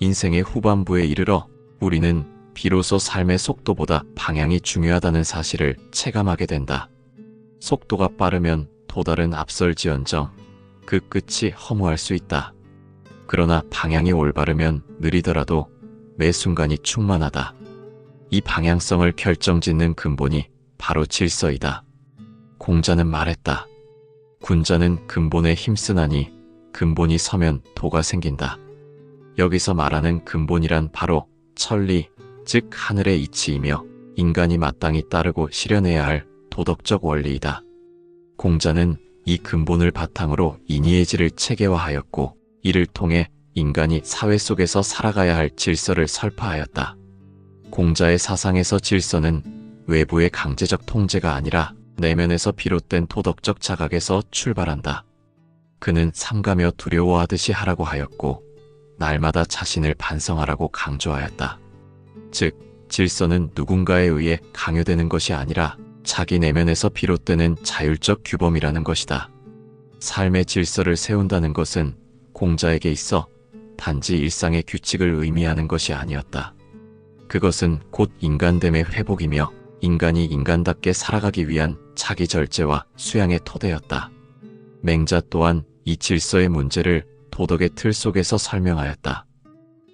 인생의 후반부에 이르러 우리는 비로소 삶의 속도보다 방향이 중요하다는 사실을 체감하게 된다. 속도가 빠르면 도달은 앞설지언정 그 끝이 허무할 수 있다. 그러나 방향이 올바르면 느리더라도 매 순간이 충만하다. 이 방향성을 결정짓는 근본이 바로 질서이다. 공자는 말했다. 군자는 근본에 힘쓰나니 근본이 서면 도가 생긴다. 여기서 말하는 근본이란 바로 천리, 즉 하늘의 이치이며 인간이 마땅히 따르고 실현해야 할 도덕적 원리이다. 공자는 이 근본을 바탕으로 인의의지를 체계화하였고 이를 통해 인간이 사회 속에서 살아가야 할 질서를 설파하였다. 공자의 사상에서 질서는 외부의 강제적 통제가 아니라 내면에서 비롯된 도덕적 자각에서 출발한다. 그는 삼가며 두려워하듯이 하라고 하였고 날마다 자신을 반성하라고 강조하였다. 즉, 질서는 누군가에 의해 강요되는 것이 아니라 자기 내면에서 비롯되는 자율적 규범이라는 것이다. 삶의 질서를 세운다는 것은 공자에게 있어 단지 일상의 규칙을 의미하는 것이 아니었다. 그것은 곧 인간됨의 회복이며 인간이 인간답게 살아가기 위한 자기 절제와 수양의 토대였다. 맹자 또한 이 질서의 문제를 도덕의 틀 속에서 설명하였다.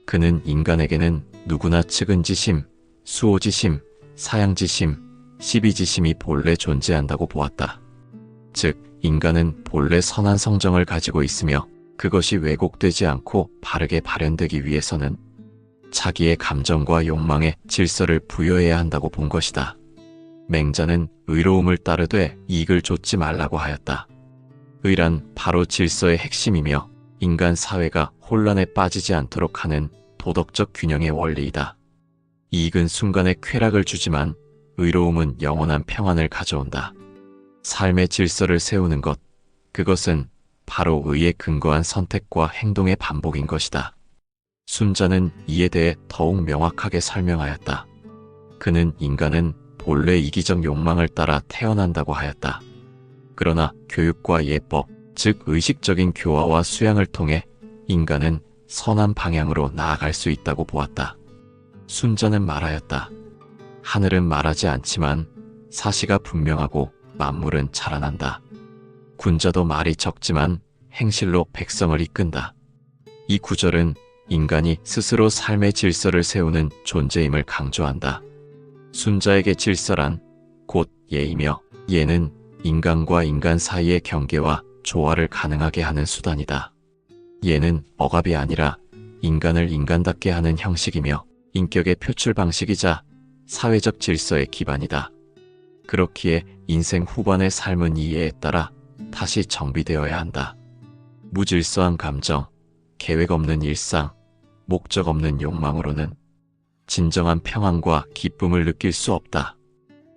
그는 인간에게는 누구나 측은지심, 수호지심, 사양지심, 시비지심이 본래 존재한다고 보았다. 즉, 인간은 본래 선한 성정을 가지고 있으며 그것이 왜곡되지 않고 바르게 발현되기 위해서는 자기의 감정과 욕망에 질서를 부여해야 한다고 본 것이다. 맹자는 의로움을 따르되 이익을 좇지 말라고 하였다. 의란 바로 질서의 핵심이며 인간 사회가 혼란에 빠지지 않도록 하는 도덕적 균형의 원리이다. 이익은 순간의 쾌락을 주지만 의로움은 영원한 평안을 가져온다. 삶의 질서를 세우는 것, 그것은 바로 의에 근거한 선택과 행동의 반복인 것이다. 순자는 이에 대해 더욱 명확하게 설명하였다. 그는 인간은 본래 이기적 욕망을 따라 태어난다고 하였다. 그러나 교육과 예법, 즉 의식적인 교화와 수양을 통해 인간은 선한 방향으로 나아갈 수 있다고 보았다. 순자는 말하였다. 하늘은 말하지 않지만 사시가 분명하고 만물은 자라난다. 군자도 말이 적지만 행실로 백성을 이끈다. 이 구절은 인간이 스스로 삶의 질서를 세우는 존재임을 강조한다. 순자에게 질서란 곧 예이며 예는 인간과 인간 사이의 경계와 조화를 가능하게 하는 수단이다. 예는 억압이 아니라 인간을 인간답게 하는 형식이며 인격의 표출 방식이자 사회적 질서의 기반이다. 그렇기에 인생 후반의 삶은 이 예에 따라 다시 정비되어야 한다. 무질서한 감정, 계획 없는 일상, 목적 없는 욕망으로는 진정한 평안과 기쁨을 느낄 수 없다.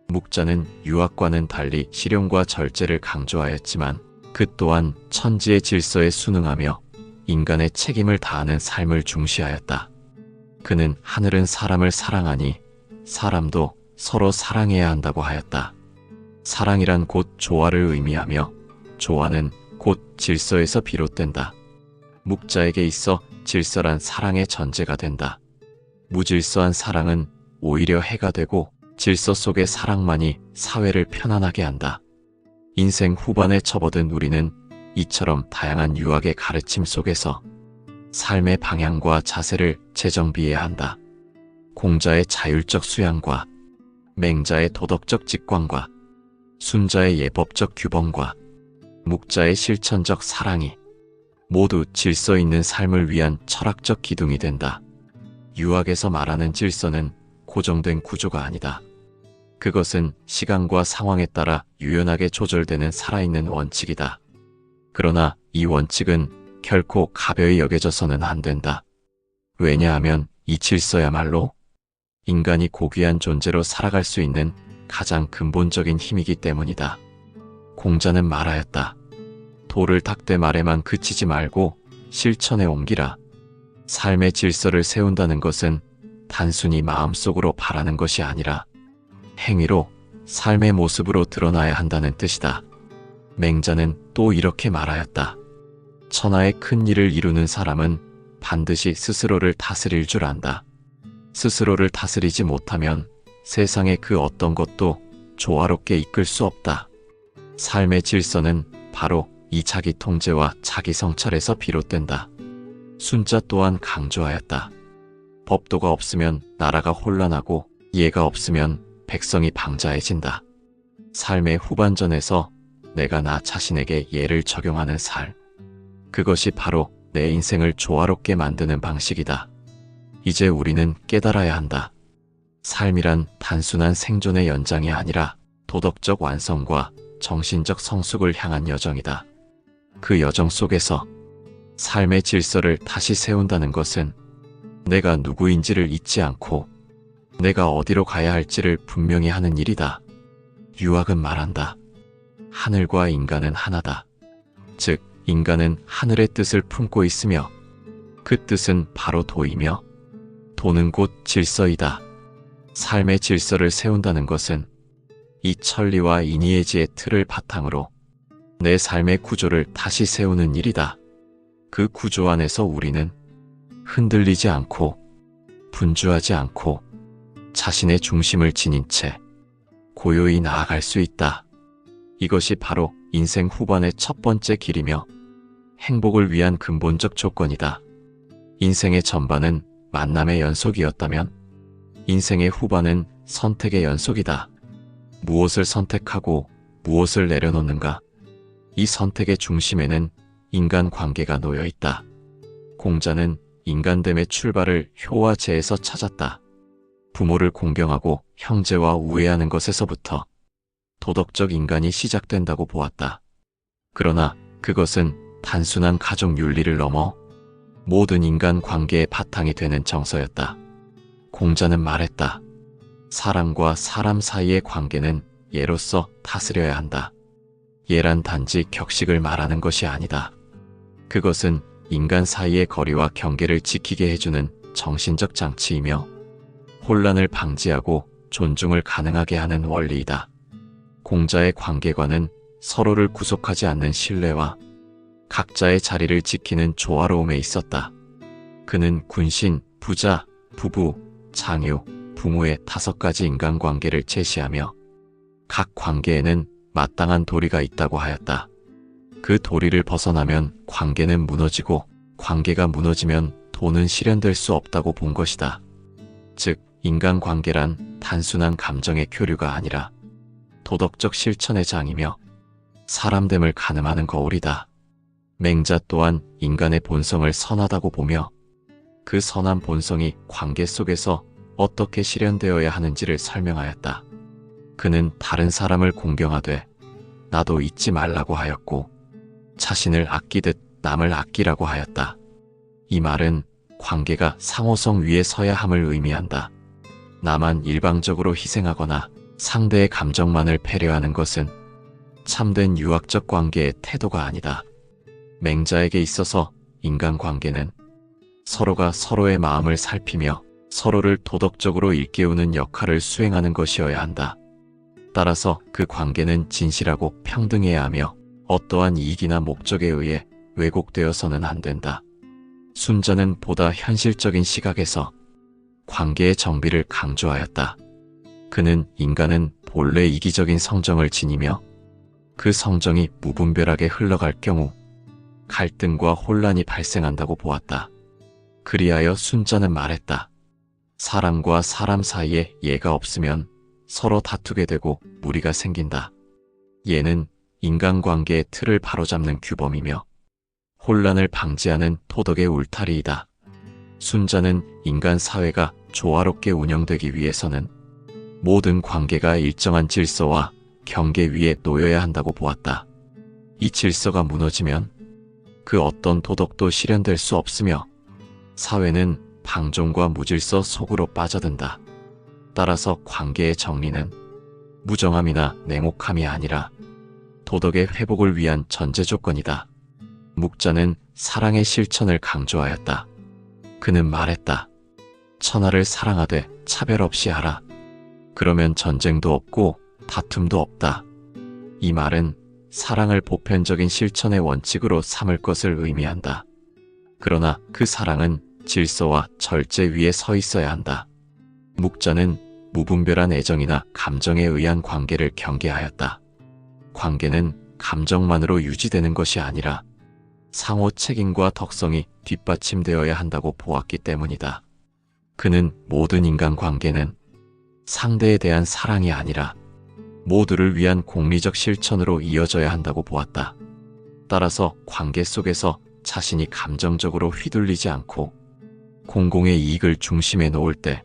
묵자는 유학과는 달리 실용과 절제를 강조하였지만 그 또한 천지의 질서에 순응하며 인간의 책임을 다하는 삶을 중시하였다. 그는 하늘은 사람을 사랑하니 사람도 서로 사랑해야 한다고 하였다. 사랑이란 곧 조화를 의미하며 조화는 곧 질서에서 비롯된다. 묵자에게 있어 질서란 사랑의 전제가 된다. 무질서한 사랑은 오히려 해가 되고 질서 속의 사랑만이 사회를 편안하게 한다. 인생 후반에 접어든 우리는 이처럼 다양한 유학의 가르침 속에서 삶의 방향과 자세를 재정비해야 한다. 공자의 자율적 수양과 맹자의 도덕적 직관과 순자의 예법적 규범과 묵자의 실천적 사랑이 모두 질서 있는 삶을 위한 철학적 기둥이 된다. 유학에서 말하는 질서는 고정된 구조가 아니다. 그것은 시간과 상황에 따라 유연하게 조절되는 살아있는 원칙이다. 그러나 이 원칙은 결코 가벼이 여겨져서는 안 된다. 왜냐하면 이 질서야말로 인간이 고귀한 존재로 살아갈 수 있는 가장 근본적인 힘이기 때문이다. 공자는 말하였다. 도를 닦되 말에만 그치지 말고 실천에 옮기라. 삶의 질서를 세운다는 것은 단순히 마음속으로 바라는 것이 아니라 행위로 삶의 모습으로 드러나야 한다는 뜻이다. 맹자는 또 이렇게 말하였다. 천하의 큰 일을 이루는 사람은 반드시 스스로를 다스릴 줄 안다. 스스로를 다스리지 못하면 세상의 그 어떤 것도 조화롭게 이끌 수 없다. 삶의 질서는 바로 이 자기 통제와 자기 성찰에서 비롯된다. 순자 또한 강조하였다. 법도가 없으면 나라가 혼란하고 예가 없으면 백성이 방자해진다. 삶의 후반전에서 내가 나 자신에게 예를 적용하는 삶. 그것이 바로 내 인생을 조화롭게 만드는 방식이다. 이제 우리는 깨달아야 한다. 삶이란 단순한 생존의 연장이 아니라 도덕적 완성과 정신적 성숙을 향한 여정이다. 그 여정 속에서 삶의 질서를 다시 세운다는 것은 내가 누구인지를 잊지 않고 내가 어디로 가야 할지를 분명히 하는 일이다. 유학은 말한다. 하늘과 인간은 하나다. 즉, 인간은 하늘의 뜻을 품고 있으며 그 뜻은 바로 도이며 도는 곧 질서이다. 삶의 질서를 세운다는 것은 이 천리와 인의예지의 틀을 바탕으로 내 삶의 구조를 다시 세우는 일이다. 그 구조 안에서 우리는 흔들리지 않고 분주하지 않고 자신의 중심을 지닌 채 고요히 나아갈 수 있다. 이것이 바로 인생 후반의 첫 번째 길이며 행복을 위한 근본적 조건이다. 인생의 전반은 만남의 연속이었다면 인생의 후반은 선택의 연속이다. 무엇을 선택하고 무엇을 내려놓는가? 이 선택의 중심에는 인간관계가 놓여 있다. 공자는 인간됨의 출발을 효와 재에서 찾았다. 부모를 공경하고 형제와 우애하는 것에서부터 도덕적 인간이 시작된다고 보았다. 그러나 그것은 단순한 가족 윤리를 넘어 모든 인간 관계의 바탕이 되는 정서였다. 공자는 말했다. 사람과 사람 사이의 관계는 예로서 다스려야 한다. 예란 단지 격식을 말하는 것이 아니다. 그것은 인간 사이의 거리와 경계를 지키게 해주는 정신적 장치이며 혼란을 방지하고 존중을 가능하게 하는 원리이다. 공자의 관계관은 서로를 구속하지 않는 신뢰와 각자의 자리를 지키는 조화로움에 있었다. 그는 군신, 부자, 부부, 장유, 부모의 5가지 인간관계를 제시하며 각 관계에는 마땅한 도리가 있다고 하였다. 그 도리를 벗어나면 관계는 무너지고 관계가 무너지면 도는 실현될 수 없다고 본 것이다. 즉, 인간관계란 단순한 감정의 교류가 아니라 도덕적 실천의 장이며 사람됨을 가늠하는 거울이다. 맹자 또한 인간의 본성을 선하다고 보며 그 선한 본성이 관계 속에서 어떻게 실현되어야 하는지를 설명하였다. 그는 다른 사람을 공경하되 나도 잊지 말라고 하였고 자신을 아끼듯 남을 아끼라고 하였다. 이 말은 관계가 상호성 위에 서야 함을 의미한다. 나만 일방적으로 희생하거나 상대의 감정만을 배려하는 것은 참된 유학적 관계의 태도가 아니다. 맹자에게 있어서 인간관계는 서로가 서로의 마음을 살피며 서로를 도덕적으로 일깨우는 역할을 수행하는 것이어야 한다. 따라서 그 관계는 진실하고 평등해야 하며 어떠한 이익이나 목적에 의해 왜곡되어서는 안 된다. 순자는 보다 현실적인 시각에서 관계의 정비를 강조하였다. 그는 인간은 본래 이기적인 성정을 지니며 그 성정이 무분별하게 흘러갈 경우 갈등과 혼란이 발생한다고 보았다. 그리하여 순자는 말했다. 사람과 사람 사이에 예가 없으면 서로 다투게 되고 무리가 생긴다. 예는 인간관계의 틀을 바로잡는 규범이며 혼란을 방지하는 도덕의 울타리이다. 순자는 인간 사회가 조화롭게 운영되기 위해서는 모든 관계가 일정한 질서와 경계 위에 놓여야 한다고 보았다. 이 질서가 무너지면 그 어떤 도덕도 실현될 수 없으며 사회는 방종과 무질서 속으로 빠져든다. 따라서 관계의 정리는 무정함이나 냉혹함이 아니라 도덕의 회복을 위한 전제 조건이다. 묵자는 사랑의 실천을 강조하였다. 그는 말했다. 천하를 사랑하되 차별 없이 하라. 그러면 전쟁도 없고 다툼도 없다. 이 말은 사랑을 보편적인 실천의 원칙으로 삼을 것을 의미한다. 그러나 그 사랑은 질서와 절제 위에 서 있어야 한다. 묵자는 무분별한 애정이나 감정에 의한 관계를 경계하였다. 관계는 감정만으로 유지되는 것이 아니라 상호 책임과 덕성이 뒷받침되어야 한다고 보았기 때문이다. 그는 모든 인간관계는 상대에 대한 사랑이 아니라 모두를 위한 공리적 실천으로 이어져야 한다고 보았다. 따라서 관계 속에서 자신이 감정적으로 휘둘리지 않고 공공의 이익을 중심에 놓을 때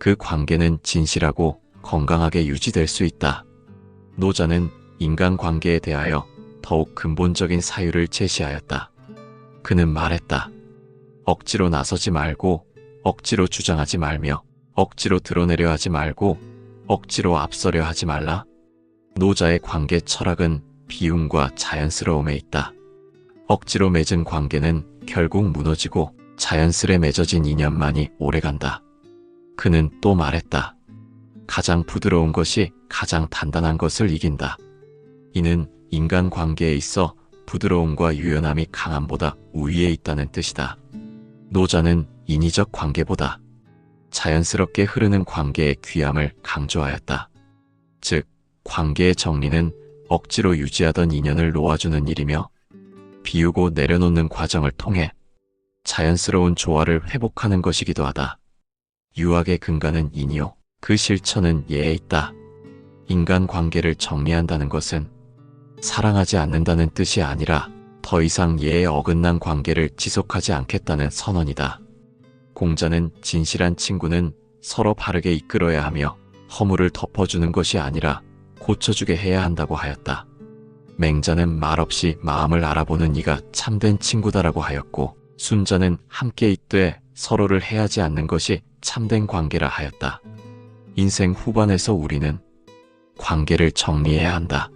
그 관계는 진실하고 건강하게 유지될 수 있다. 노자는 인간관계에 대하여 더욱 근본적인 사유를 제시하였다. 그는 말했다. 억지로 나서지 말고 억지로 주장하지 말며 억지로 드러내려 하지 말고 억지로 앞서려 하지 말라. 노자의 관계 철학은 비움과 자연스러움에 있다. 억지로 맺은 관계는 결국 무너지고 자연스레 맺어진 인연만이 오래간다. 그는 또 말했다. 가장 부드러운 것이 가장 단단한 것을 이긴다. 이는 인간관계에 있어 부드러움과 유연함이 강함보다 우위에 있다는 뜻이다. 노자는 인위적 관계보다 자연스럽게 흐르는 관계의 귀함을 강조하였다. 즉, 관계의 정리는 억지로 유지하던 인연을 놓아주는 일이며 비우고 내려놓는 과정을 통해 자연스러운 조화를 회복하는 것이기도 하다. 유학의 근간은 인이요, 그 실천은 예에 있다. 인간관계를 정리한다는 것은 사랑하지 않는다는 뜻이 아니라 더 이상 예에 어긋난 관계를 지속하지 않겠다는 선언이다. 공자는 진실한 친구는 서로 바르게 이끌어야 하며 허물을 덮어주는 것이 아니라 고쳐주게 해야 한다고 하였다. 맹자는 말없이 마음을 알아보는 이가 참된 친구다라고 하였고, 순자는 함께 있되 서로를 해하지 않는 것이 참된 관계라 하였다. 인생 후반에서 우리는 관계를 정리해야 한다.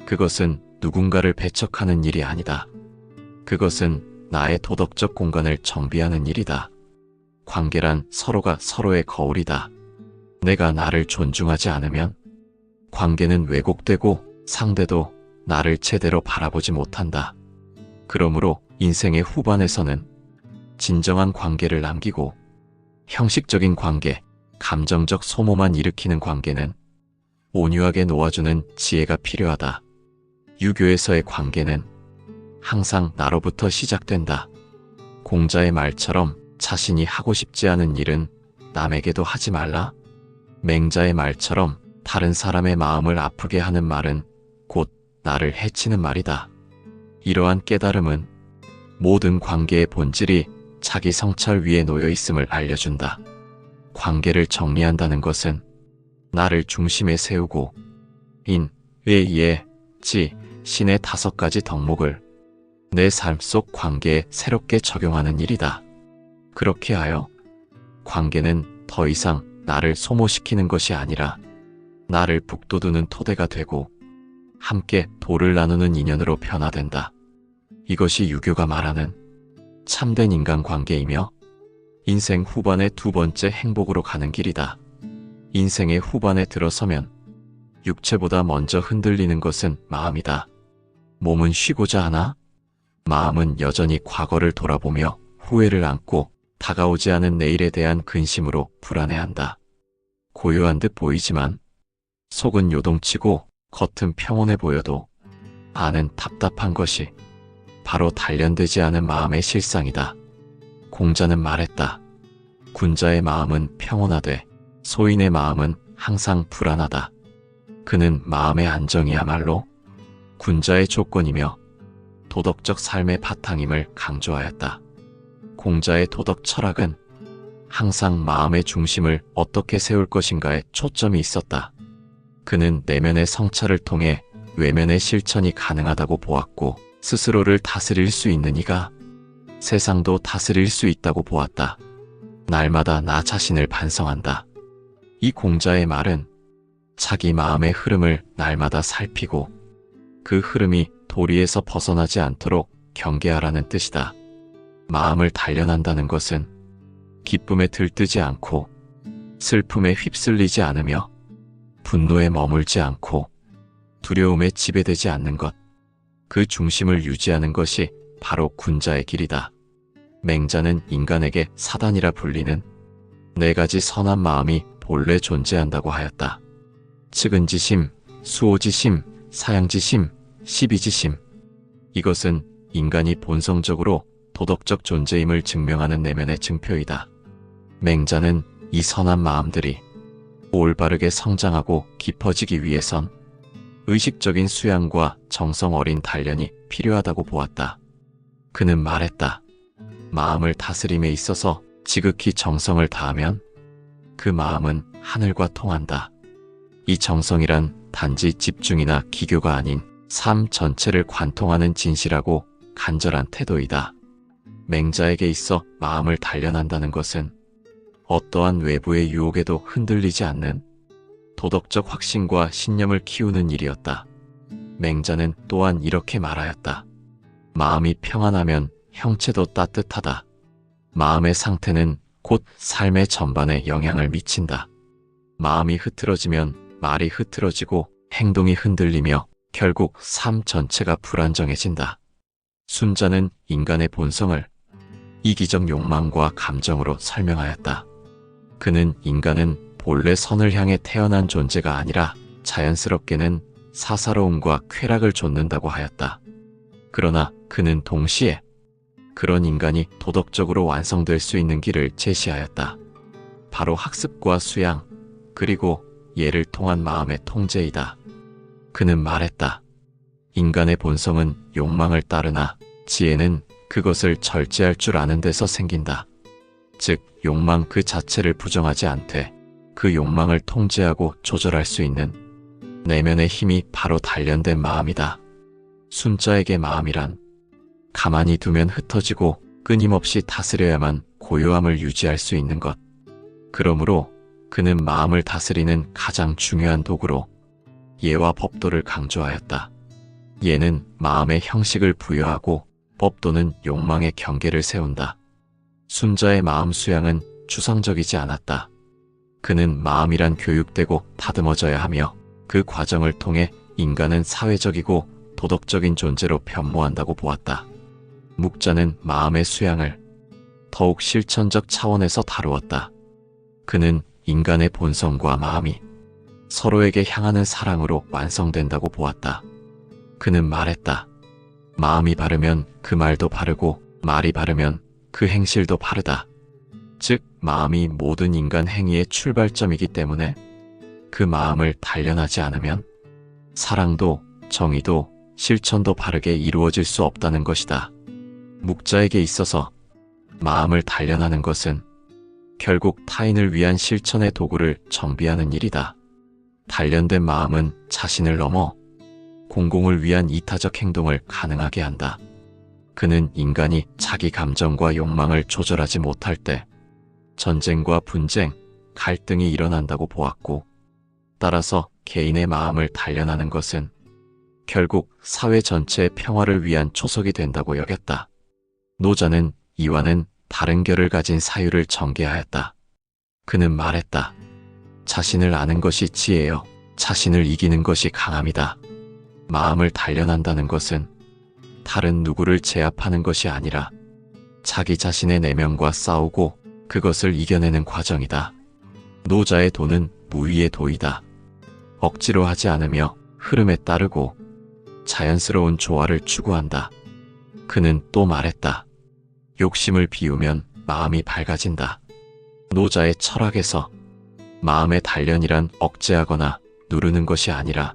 그것은 누군가를 배척하는 일이 아니다. 그것은 나의 도덕적 공간을 정비하는 일이다. 관계란 서로가 서로의 거울이다. 내가 나를 존중하지 않으면 관계는 왜곡되고 상대도 나를 제대로 바라보지 못한다. 그러므로 인생의 후반에서는 진정한 관계를 남기고 형식적인 관계, 감정적 소모만 일으키는 관계는 온유하게 놓아주는 지혜가 필요하다. 유교에서의 관계는 항상 나로부터 시작된다. 공자의 말처럼 자신이 하고 싶지 않은 일은 남에게도 하지 말라. 맹자의 말처럼 다른 사람의 마음을 아프게 하는 말은 곧 나를 해치는 말이다. 이러한 깨달음은 모든 관계의 본질이 자기 성찰 위에 놓여 있음을 알려준다. 관계를 정리한다는 것은 나를 중심에 세우고 인, 의, 예, 지, 신의 5가지 덕목을 내 삶 속 관계에 새롭게 적용하는 일이다. 그렇게 하여 관계는 더 이상 나를 소모시키는 것이 아니라 나를 북돋우는 토대가 되고 함께 도를 나누는 인연으로 변화된다. 이것이 유교가 말하는 참된 인간관계이며 인생 후반의 두 번째 행복으로 가는 길이다. 인생의 후반에 들어서면 육체보다 먼저 흔들리는 것은 마음이다. 몸은 쉬고자 하나 마음은 여전히 과거를 돌아보며 후회를 안고 다가오지 않은 내일에 대한 근심으로 불안해한다. 고요한 듯 보이지만 속은 요동치고 겉은 평온해 보여도 안은 답답한 것이 바로 단련되지 않은 마음의 실상이다. 공자는 말했다. 군자의 마음은 평온하되 소인의 마음은 항상 불안하다. 그는 마음의 안정이야말로 군자의 조건이며 도덕적 삶의 바탕임을 강조하였다. 공자의 도덕 철학은 항상 마음의 중심을 어떻게 세울 것인가에 초점이 있었다. 그는 내면의 성찰을 통해 외면의 실천이 가능하다고 보았고 스스로를 다스릴 수 있는 이가 세상도 다스릴 수 있다고 보았다. 날마다 나 자신을 반성한다. 이 공자의 말은 자기 마음의 흐름을 날마다 살피고 그 흐름이 도리에서 벗어나지 않도록 경계하라는 뜻이다. 마음을 단련한다는 것은 기쁨에 들뜨지 않고 슬픔에 휩쓸리지 않으며 분노에 머물지 않고 두려움에 지배되지 않는 것, 그 중심을 유지하는 것이 바로 군자의 길이다. 맹자는 인간에게 사단이라 불리는 네 가지 선한 마음이 본래 존재한다고 하였다. 측은지심, 수오지심, 사양지심, 시비지심. 이것은 인간이 본성적으로 도덕적 존재임을 증명하는 내면의 증표이다. 맹자는 이 선한 마음들이 올바르게 성장하고 깊어지기 위해선 의식적인 수양과 정성 어린 단련이 필요하다고 보았다. 그는 말했다. 마음을 다스림에 있어서 지극히 정성을 다하면 그 마음은 하늘과 통한다. 이 정성이란 단지 집중이나 기교가 아닌 삶 전체를 관통하는 진실하고 간절한 태도이다. 맹자에게 있어 마음을 단련한다는 것은 어떠한 외부의 유혹에도 흔들리지 않는 도덕적 확신과 신념을 키우는 일이었다. 맹자는 또한 이렇게 말하였다. 마음이 평안하면 형체도 따뜻하다. 마음의 상태는 곧 삶의 전반에 영향을 미친다. 마음이 흐트러지면 말이 흐트러지고 행동이 흔들리며 결국 삶 전체가 불안정해진다. 순자는 인간의 본성을 이기적 욕망과 감정으로 설명하였다. 그는 인간은 본래 선을 향해 태어난 존재가 아니라 자연스럽게는 사사로움과 쾌락을 좇는다고 하였다. 그러나 그는 동시에 그런 인간이 도덕적으로 완성될 수 있는 길을 제시하였다. 바로 학습과 수양, 그리고 예를 통한 마음의 통제이다. 그는 말했다. 인간의 본성은 욕망을 따르나 지혜는 그것을 절제할 줄 아는 데서 생긴다. 즉, 욕망 그 자체를 부정하지 않되 그 욕망을 통제하고 조절할 수 있는 내면의 힘이 바로 단련된 마음이다. 순자에게 마음이란 가만히 두면 흩어지고 끊임없이 다스려야만 고요함을 유지할 수 있는 것. 그러므로 그는 마음을 다스리는 가장 중요한 도구로 예와 법도를 강조하였다. 예는 마음의 형식을 부여하고 법도는 욕망의 경계를 세운다. 순자의 마음 수양은 추상적이지 않았다. 그는 마음이란 교육되고 다듬어져야 하며 그 과정을 통해 인간은 사회적이고 도덕적인 존재로 변모한다고 보았다. 묵자는 마음의 수양을 더욱 실천적 차원에서 다루었다. 그는 인간의 본성과 마음이 서로에게 향하는 사랑으로 완성된다고 보았다. 그는 말했다. 마음이 바르면 그 말도 바르고 말이 바르면 그 행실도 바르다. 즉, 마음이 모든 인간 행위의 출발점이기 때문에 그 마음을 단련하지 않으면 사랑도 정의도 실천도 바르게 이루어질 수 없다는 것이다. 묵자에게 있어서 마음을 단련하는 것은 결국 타인을 위한 실천의 도구를 정비하는 일이다. 단련된 마음은 자신을 넘어 공공을 위한 이타적 행동을 가능하게 한다. 그는 인간이 자기 감정과 욕망을 조절하지 못할 때 전쟁과 분쟁, 갈등이 일어난다고 보았고, 따라서 개인의 마음을 단련하는 것은 결국 사회 전체의 평화를 위한 초석이 된다고 여겼다. 노자는 이와는 다른 결을 가진 사유를 전개하였다. 그는 말했다. 자신을 아는 것이 지혜요, 자신을 이기는 것이 강함이다. 마음을 단련한다는 것은 다른 누구를 제압하는 것이 아니라 자기 자신의 내면과 싸우고 그것을 이겨내는 과정이다. 노자의 도는 무위의 도이다. 억지로 하지 않으며 흐름에 따르고 자연스러운 조화를 추구한다. 그는 또 말했다. 욕심을 비우면 마음이 밝아진다. 노자의 철학에서 마음의 단련이란 억제하거나 누르는 것이 아니라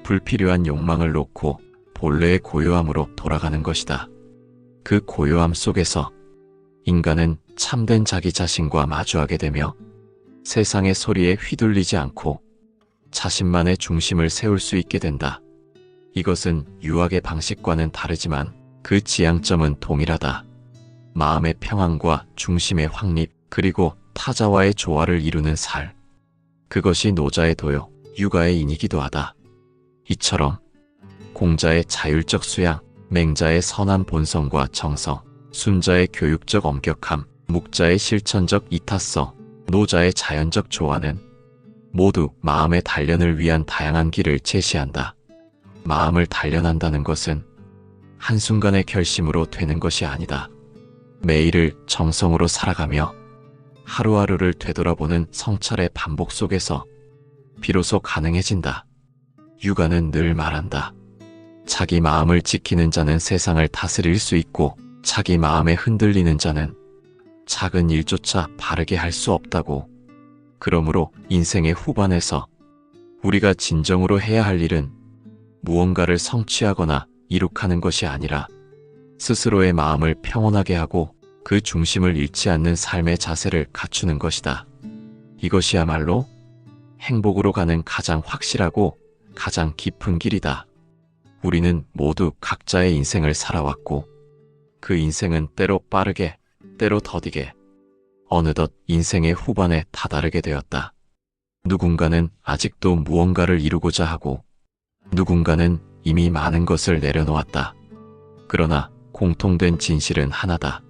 불필요한 욕망을 놓고 본래의 고요함으로 돌아가는 것이다. 그 고요함 속에서 인간은 참된 자기 자신과 마주하게 되며 세상의 소리에 휘둘리지 않고 자신만의 중심을 세울 수 있게 된다. 이것은 유학의 방식과는 다르지만 그 지향점은 동일하다. 마음의 평안과 중심의 확립, 그리고 타자와의 조화를 이루는 살. 그것이 노자의 도요, 유가의 인이기도 하다. 이처럼 공자의 자율적 수양, 맹자의 선한 본성과 정성, 순자의 교육적 엄격함, 묵자의 실천적 이타성, 노자의 자연적 조화는 모두 마음의 단련을 위한 다양한 길을 제시한다. 마음을 단련한다는 것은 한순간의 결심으로 되는 것이 아니다. 매일을 정성으로 살아가며 하루하루를 되돌아보는 성찰의 반복 속에서 비로소 가능해진다. 유가는 늘 말한다. 자기 마음을 지키는 자는 세상을 다스릴 수 있고 자기 마음에 흔들리는 자는 작은 일조차 바르게 할 수 없다고. 그러므로 인생의 후반에서 우리가 진정으로 해야 할 일은 무언가를 성취하거나 이룩하는 것이 아니라 스스로의 마음을 평온하게 하고 그 중심을 잃지 않는 삶의 자세를 갖추는 것이다. 이것이야말로 행복으로 가는 가장 확실하고 가장 깊은 길이다. 우리는 모두 각자의 인생을 살아왔고 그 인생은 때로 빠르게, 때로 더디게, 어느덧 인생의 후반에 다다르게 되었다. 누군가는 아직도 무언가를 이루고자 하고 누군가는 이미 많은 것을 내려놓았다. 그러나 공통된 진실은 하나다.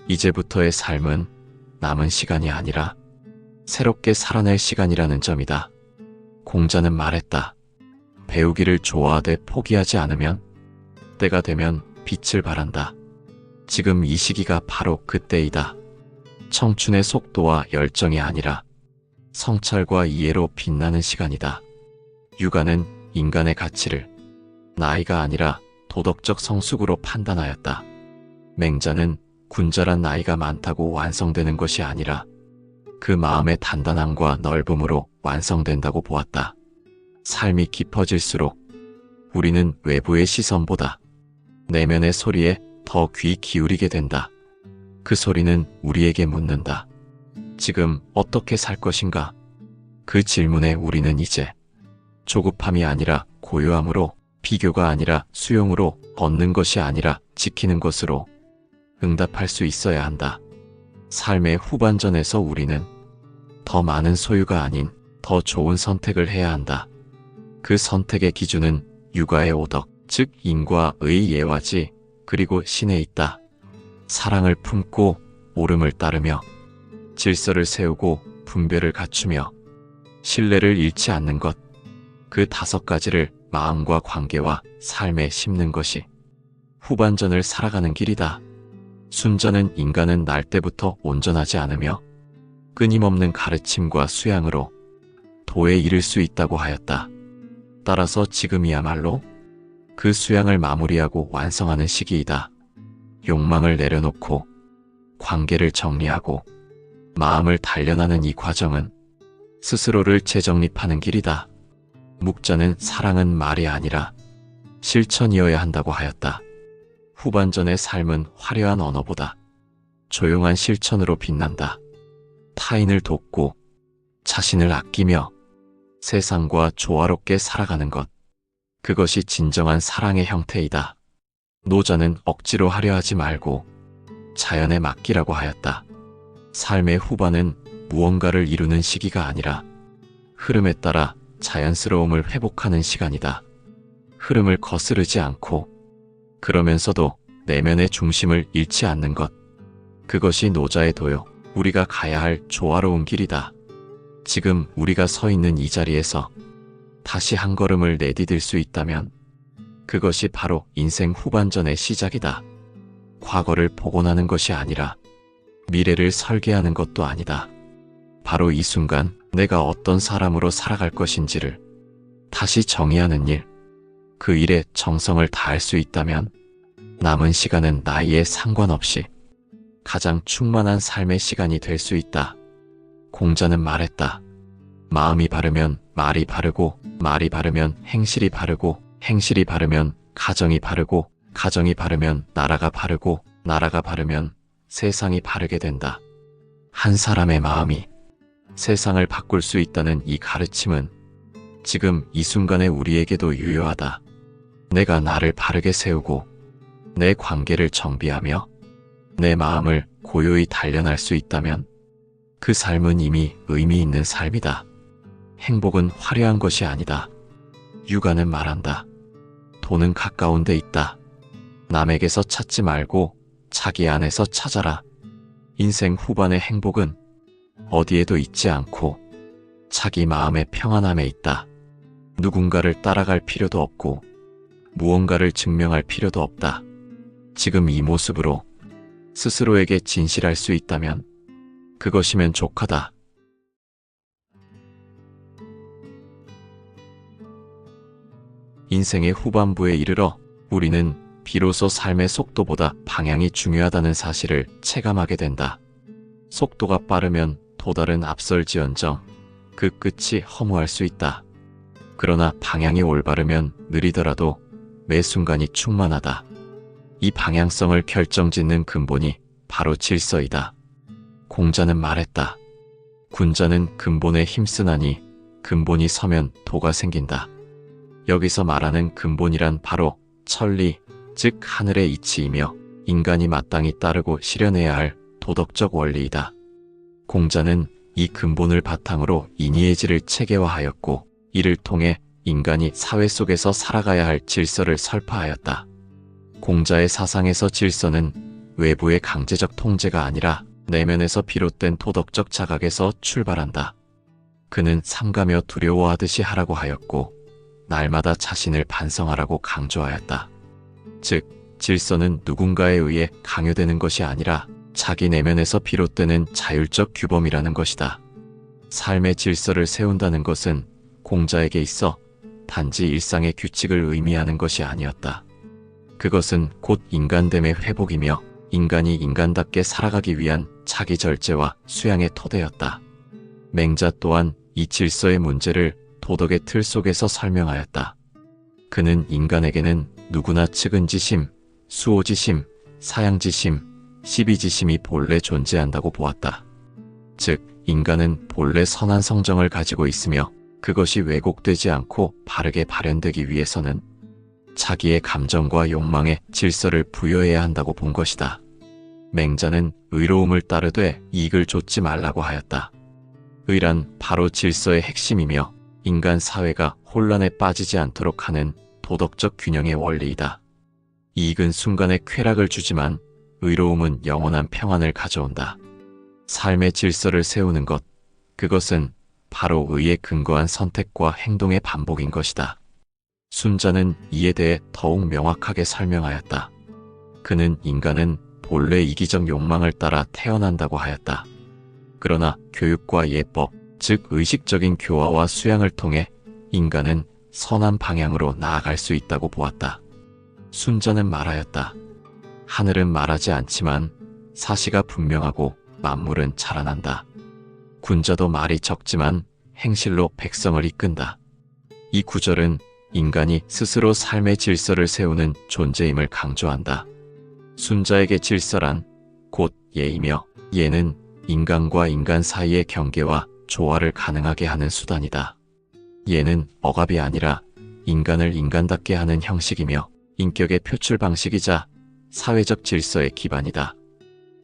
이제부터의 삶은 남은 시간이 아니라 새롭게 살아낼 시간이라는 점이다. 공자는 말했다. 배우기를 좋아하되 포기하지 않으면 때가 되면 빛을 발한다. 지금 이 시기가 바로 그때이다. 청춘의 속도와 열정이 아니라 성찰과 이해로 빛나는 시간이다. 유가는 인간의 가치를 나이가 아니라 도덕적 성숙으로 판단하였다. 맹자는 군자란 나이가 많다고 완성되는 것이 아니라 그 마음의 단단함과 넓음으로 완성된다고 보았다. 삶이 깊어질수록 우리는 외부의 시선보다 내면의 소리에 더 귀 기울이게 된다. 그 소리는 우리에게 묻는다. 지금 어떻게 살 것인가? 그 질문에 우리는 이제 조급함이 아니라 고요함으로, 비교가 아니라 수용으로, 얻는 것이 아니라 지키는 것으로 응답할 수 있어야 한다. 삶의 후반전에서 우리는 더 많은 소유가 아닌 더 좋은 선택을 해야 한다. 그 선택의 기준은 유가의 오덕, 즉 인과의 예화지, 그리고 신에 있다. 사랑을 품고 옳음을 따르며 질서를 세우고 분별을 갖추며 신뢰를 잃지 않는 것, 그 5가지를 마음과 관계와 삶에 심는 것이 후반전을 살아가는 길이다. 순전은 인간은 날 때부터 온전하지 않으며 끊임없는 가르침과 수양으로 도에 이를 수 있다고 하였다. 따라서 지금이야말로 그 수양을 마무리하고 완성하는 시기이다. 욕망을 내려놓고 관계를 정리하고 마음을 단련하는 이 과정은 스스로를 재정립하는 길이다. 묵자는 사랑은 말이 아니라 실천이어야 한다고 하였다. 후반전의 삶은 화려한 언어보다 조용한 실천으로 빛난다. 타인을 돕고 자신을 아끼며 세상과 조화롭게 살아가는 것, 그것이 진정한 사랑의 형태이다. 노자는 억지로 하려 하지 말고 자연에 맡기라고 하였다. 삶의 후반은 무언가를 이루는 시기가 아니라 흐름에 따라 자연스러움을 회복하는 시간이다. 흐름을 거스르지 않고 그러면서도 내면의 중심을 잃지 않는 것, 그것이 노자의 도요, 우리가 가야 할 조화로운 길이다. 지금 우리가 서 있는 이 자리에서 다시 한 걸음을 내디딜 수 있다면 그것이 바로 인생 후반전의 시작이다. 과거를 복원하는 것이 아니라 미래를 설계하는 것도 아니다. 바로 이 순간 내가 어떤 사람으로 살아갈 것인지를 다시 정의하는 일, 그 일에 정성을 다할 수 있다면 남은 시간은 나이에 상관없이 가장 충만한 삶의 시간이 될 수 있다. 공자는 말했다. 마음이 바르면 말이 바르고, 말이 바르면 행실이 바르고, 행실이 바르면 가정이 바르고, 가정이 바르면 나라가 바르고, 나라가 바르면 세상이 바르게 된다. 한 사람의 마음이 세상을 바꿀 수 있다는 이 가르침은 지금 이 순간의 우리에게도 유효하다. 내가 나를 바르게 세우고 내 관계를 정비하며 내 마음을 고요히 단련할 수 있다면 그 삶은 이미 의미 있는 삶이다. 행복은 화려한 것이 아니다. 유가는 말한다. 돈은 가까운 데 있다. 남에게서 찾지 말고 자기 안에서 찾아라. 인생 후반의 행복은 어디에도 있지 않고 자기 마음의 평안함에 있다. 누군가를 따라갈 필요도 없고 무언가를 증명할 필요도 없다. 지금 이 모습으로 스스로에게 진실할 수 있다면 그것이면 족하다. 인생의 후반부에 이르러 우리는 비로소 삶의 속도보다 방향이 중요하다는 사실을 체감하게 된다. 속도가 빠르면 도달은 앞설지언정 그 끝이 허무할 수 있다. 그러나 방향이 올바르면 느리더라도 매 순간이 충만하다. 이 방향성을 결정짓는 근본이 바로 질서이다. 공자는 말했다. 군자는 근본에 힘쓰나니 근본이 서면 도가 생긴다. 여기서 말하는 근본이란 바로 천리, 즉 하늘의 이치이며 인간이 마땅히 따르고 실현해야 할 도덕적 원리이다. 공자는 이 근본을 바탕으로 이니에지를 체계화하였고 이를 통해 인간이 사회 속에서 살아가야 할 질서를 설파하였다. 공자의 사상에서 질서는 외부의 강제적 통제가 아니라 내면에서 비롯된 도덕적 자각에서 출발한다. 그는 삼가며 두려워하듯이 하라고 하였고 날마다 자신을 반성하라고 강조하였다. 즉, 질서는 누군가에 의해 강요되는 것이 아니라 자기 내면에서 비롯되는 자율적 규범이라는 것이다. 삶의 질서를 세운다는 것은 공자에게 있어 단지 일상의 규칙을 의미하는 것이 아니었다. 그것은 곧 인간됨의 회복이며 인간이 인간답게 살아가기 위한 자기 절제와 수양의 토대였다. 맹자 또한 이 질서의 문제를 도덕의 틀 속에서 설명하였다. 그는 인간에게는 누구나 측은지심, 수호지심, 사양지심, 시비지심이 본래 존재한다고 보았다. 즉, 인간은 본래 선한 성정을 가지고 있으며 그것이 왜곡되지 않고 바르게 발현되기 위해서는 자기의 감정과 욕망에 질서를 부여해야 한다고 본 것이다. 맹자는 의로움을 따르되 이익을 좇지 말라고 하였다. 의란 바로 질서의 핵심이며 인간 사회가 혼란에 빠지지 않도록 하는 도덕적 균형의 원리이다. 이익은 순간의 쾌락을 주지만 의로움은 영원한 평안을 가져온다. 삶의 질서를 세우는 것, 그것은 바로 의에 근거한 선택과 행동의 반복인 것이다. 순자는 이에 대해 더욱 명확하게 설명하였다. 그는 인간은 본래 이기적 욕망을 따라 태어난다고 하였다. 그러나 교육과 예법, 즉 의식적인 교화와 수양을 통해 인간은 선한 방향으로 나아갈 수 있다고 보았다. 순자는 말하였다. 하늘은 말하지 않지만 사시가 분명하고 만물은 자라난다. 군자도 말이 적지만 행실로 백성을 이끈다. 이 구절은 인간이 스스로 삶의 질서를 세우는 존재임을 강조한다. 순자에게 질서란 곧 예이며 예는 인간과 인간 사이의 경계와 조화를 가능하게 하는 수단이다. 예는 억압이 아니라 인간을 인간답게 하는 형식이며 인격의 표출 방식이자 사회적 질서의 기반이다.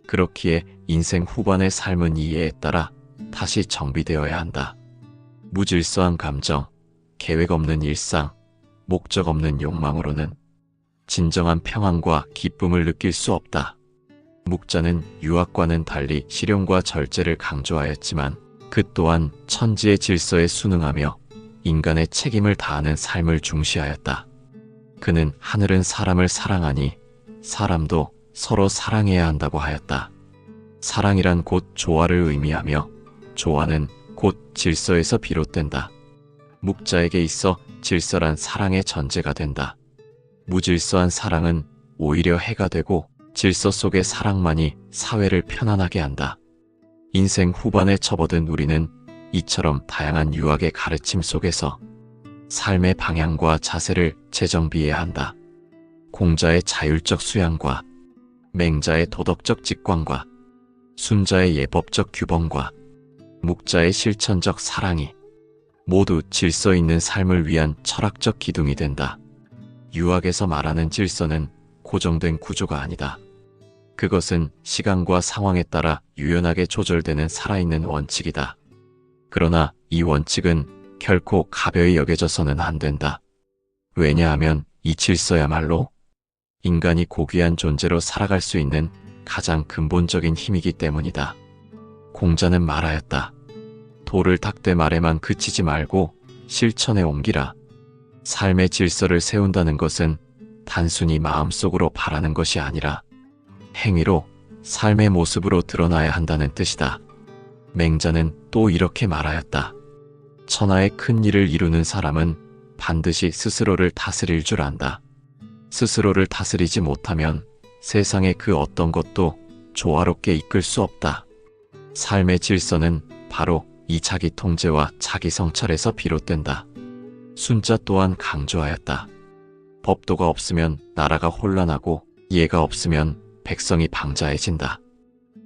그렇기에 인생 후반의 삶은 이 예에 따라 다시 정비되어야 한다. 무질서한 감정, 계획 없는 일상, 목적 없는 욕망으로는 진정한 평안과 기쁨을 느낄 수 없다. 묵자는 유학과는 달리 실용과 절제를 강조하였지만 그 또한 천지의 질서에 순응하며 인간의 책임을 다하는 삶을 중시하였다. 그는 하늘은 사람을 사랑하니 사람도 서로 사랑해야 한다고 하였다. 사랑이란 곧 조화를 의미하며 조화는 곧 질서에서 비롯된다. 묵자에게 있어 질서란 사랑의 전제가 된다. 무질서한 사랑은 오히려 해가 되고 질서 속의 사랑만이 사회를 편안하게 한다. 인생 후반에 접어든 우리는 이처럼 다양한 유학의 가르침 속에서 삶의 방향과 자세를 재정비해야 한다. 공자의 자율적 수양과 맹자의 도덕적 직관과 순자의 예법적 규범과 묵자의 실천적 사랑이 모두 질서 있는 삶을 위한 철학적 기둥이 된다. 유학에서 말하는 질서는 고정된 구조가 아니다. 그것은 시간과 상황에 따라 유연하게 조절되는 살아있는 원칙이다. 그러나 이 원칙은 결코 가벼이 여겨져서는 안 된다. 왜냐하면 이 질서야말로 인간이 고귀한 존재로 살아갈 수 있는 가장 근본적인 힘이기 때문이다. 공자는 말하였다. 도를 닦되 말에만 그치지 말고 실천에 옮기라. 삶의 질서를 세운다는 것은 단순히 마음속으로 바라는 것이 아니라 행위로 삶의 모습으로 드러나야 한다는 뜻이다. 맹자는 또 이렇게 말하였다. 천하의 큰 일을 이루는 사람은 반드시 스스로를 다스릴 줄 안다. 스스로를 다스리지 못하면 세상의 그 어떤 것도 조화롭게 이끌 수 없다. 삶의 질서는 바로 이 자기 통제와 자기 성찰에서 비롯된다. 순자 또한 강조하였다. 법도가 없으면 나라가 혼란하고 이해가 없으면 백성이 방자해진다.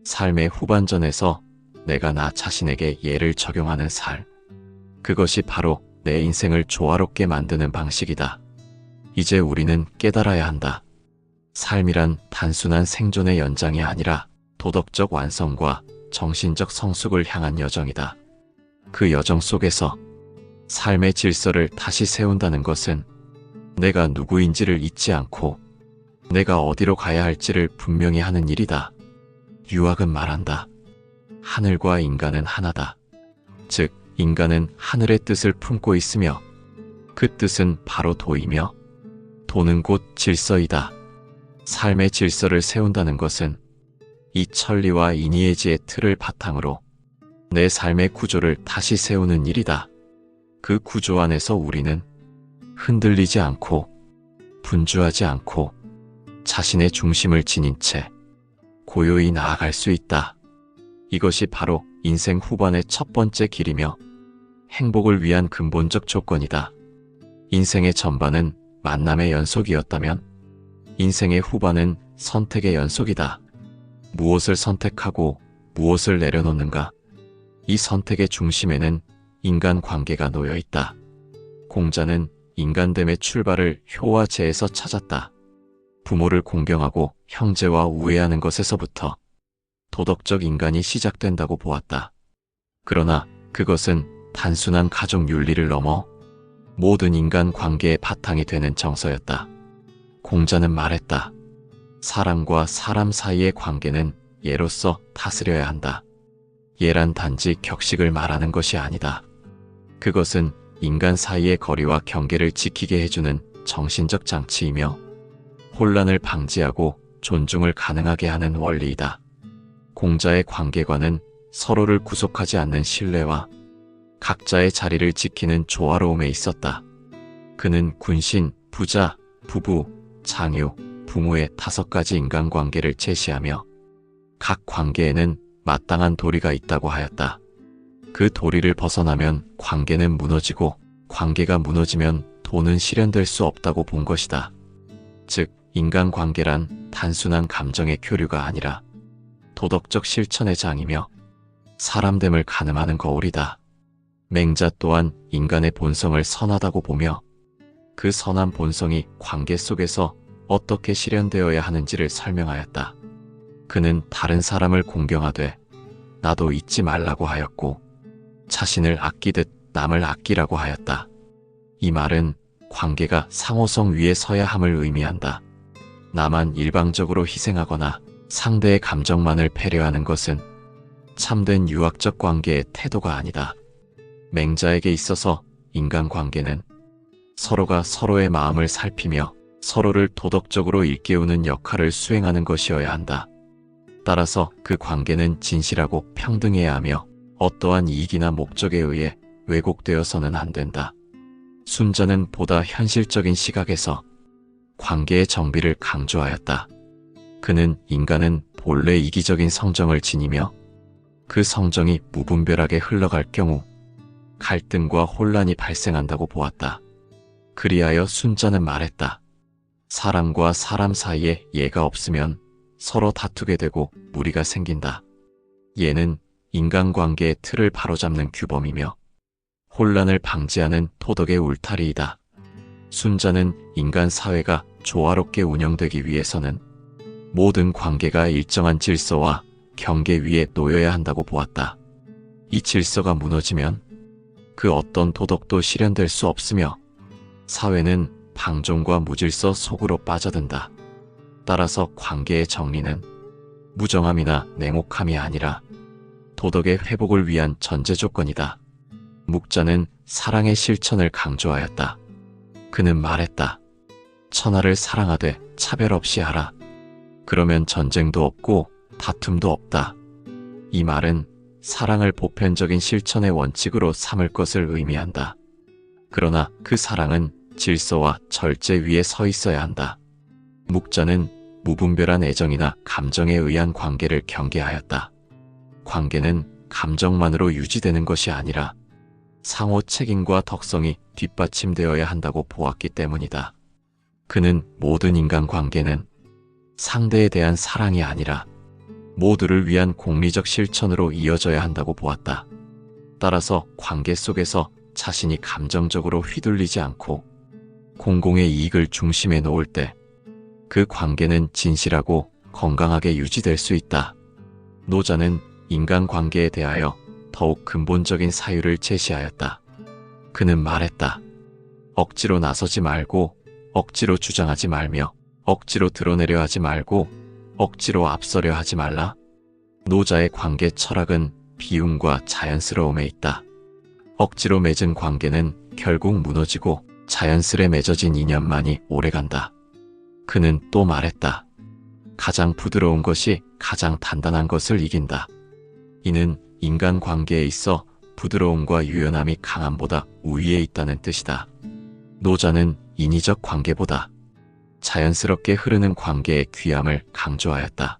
삶의 후반전에서 내가 나 자신에게 예를 적용하는 삶. 그것이 바로 내 인생을 조화롭게 만드는 방식이다. 이제 우리는 깨달아야 한다. 삶이란 단순한 생존의 연장이 아니라 도덕적 완성과 정신적 성숙을 향한 여정이다. 그 여정 속에서 삶의 질서를 다시 세운다는 것은 내가 누구인지를 잊지 않고 내가 어디로 가야 할지를 분명히 하는 일이다. 유학은 말한다. 하늘과 인간은 하나다. 즉, 인간은 하늘의 뜻을 품고 있으며 그 뜻은 바로 도이며 도는 곧 질서이다. 삶의 질서를 세운다는 것은 이 천리와 인의예지의 틀을 바탕으로 내 삶의 구조를 다시 세우는 일이다. 그 구조 안에서 우리는 흔들리지 않고 분주하지 않고 자신의 중심을 지닌 채 고요히 나아갈 수 있다. 이것이 바로 인생 후반의 첫 번째 길이며 행복을 위한 근본적 조건이다. 인생의 전반은 만남의 연속이었다면 인생의 후반은 선택의 연속이다. 무엇을 선택하고 무엇을 내려놓는가? 이 선택의 중심에는 인간관계가 놓여 있다. 공자는 인간됨의 출발을 효와 재에서 찾았다. 부모를 공경하고 형제와 우애하는 것에서부터 도덕적 인간이 시작된다고 보았다. 그러나 그것은 단순한 가족 윤리를 넘어 모든 인간 관계의 바탕이 되는 정서였다. 공자는 말했다. 사람과 사람 사이의 관계는 예로서 다스려야 한다. 예란 단지 격식을 말하는 것이 아니다. 그것은 인간 사이의 거리와 경계를 지키게 해주는 정신적 장치이며 혼란을 방지하고 존중을 가능하게 하는 원리이다. 공자의 관계관은 서로를 구속하지 않는 신뢰와 각자의 자리를 지키는 조화로움에 있었다. 그는 군신, 부자, 부부, 장유, 부모의 5가지 인간관계를 제시하며 각 관계에는 마땅한 도리가 있다고 하였다. 그 도리를 벗어나면 관계는 무너지고 관계가 무너지면 도는 실현될 수 없다고 본 것이다. 즉, 인간관계란 단순한 감정의 교류가 아니라 도덕적 실천의 장이며 사람됨을 가늠하는 거울이다. 맹자 또한 인간의 본성을 선하다고 보며 그 선한 본성이 관계 속에서 어떻게 실현되어야 하는지를 설명하였다. 그는 다른 사람을 공경하되 나도 잊지 말라고 하였고 자신을 아끼듯 남을 아끼라고 하였다. 이 말은 관계가 상호성 위에 서야 함을 의미한다. 나만 일방적으로 희생하거나 상대의 감정만을 배려하는 것은 참된 유학적 관계의 태도가 아니다. 맹자에게 있어서 인간관계는 서로가 서로의 마음을 살피며 서로를 도덕적으로 일깨우는 역할을 수행하는 것이어야 한다. 따라서 그 관계는 진실하고 평등해야 하며 어떠한 이익이나 목적에 의해 왜곡되어서는 안 된다. 순자는 보다 현실적인 시각에서 관계의 정비를 강조하였다. 그는 인간은 본래 이기적인 성정을 지니며 그 성정이 무분별하게 흘러갈 경우 갈등과 혼란이 발생한다고 보았다. 그리하여 순자는 말했다. 사람과 사람 사이에 예가 없으면 서로 다투게 되고 무리가 생긴다. 예는 인간관계의 틀을 바로잡는 규범이며 혼란을 방지하는 도덕의 울타리이다. 순자는 인간 사회가 조화롭게 운영되기 위해서는 모든 관계가 일정한 질서와 경계 위에 놓여야 한다고 보았다. 이 질서가 무너지면 그 어떤 도덕도 실현될 수 없으며 사회는 방종과 무질서 속으로 빠져든다. 따라서 관계의 정리는 무정함이나 냉혹함이 아니라 도덕의 회복을 위한 전제 조건이다. 묵자는 사랑의 실천을 강조하였다. 그는 말했다. 천하를 사랑하되 차별 없이 하라. 그러면 전쟁도 없고 다툼도 없다. 이 말은 사랑을 보편적인 실천의 원칙으로 삼을 것을 의미한다. 그러나 그 사랑은 질서와 절제 위에 서 있어야 한다. 묵자는 무분별한 애정이나 감정에 의한 관계를 경계하였다. 관계는 감정만으로 유지되는 것이 아니라 상호 책임과 덕성이 뒷받침되어야 한다고 보았기 때문이다. 그는 모든 인간관계는 상대에 대한 사랑이 아니라 모두를 위한 공리적 실천으로 이어져야 한다고 보았다. 따라서 관계 속에서 자신이 감정적으로 휘둘리지 않고 공공의 이익을 중심에 놓을 때 그 관계는 진실하고 건강하게 유지될 수 있다. 노자는 인간관계에 대하여 더욱 근본적인 사유를 제시하였다. 그는 말했다. 억지로 나서지 말고 억지로 주장하지 말며 억지로 드러내려 하지 말고 억지로 앞서려 하지 말라. 노자의 관계 철학은 비움과 자연스러움에 있다. 억지로 맺은 관계는 결국 무너지고 자연스레 맺어진 인연만이 오래간다. 그는 또 말했다. 가장 부드러운 것이 가장 단단한 것을 이긴다. 이는 인간관계에 있어 부드러움과 유연함이 강함보다 우위에 있다는 뜻이다. 노자는 인위적 관계보다 자연스럽게 흐르는 관계의 귀함을 강조하였다.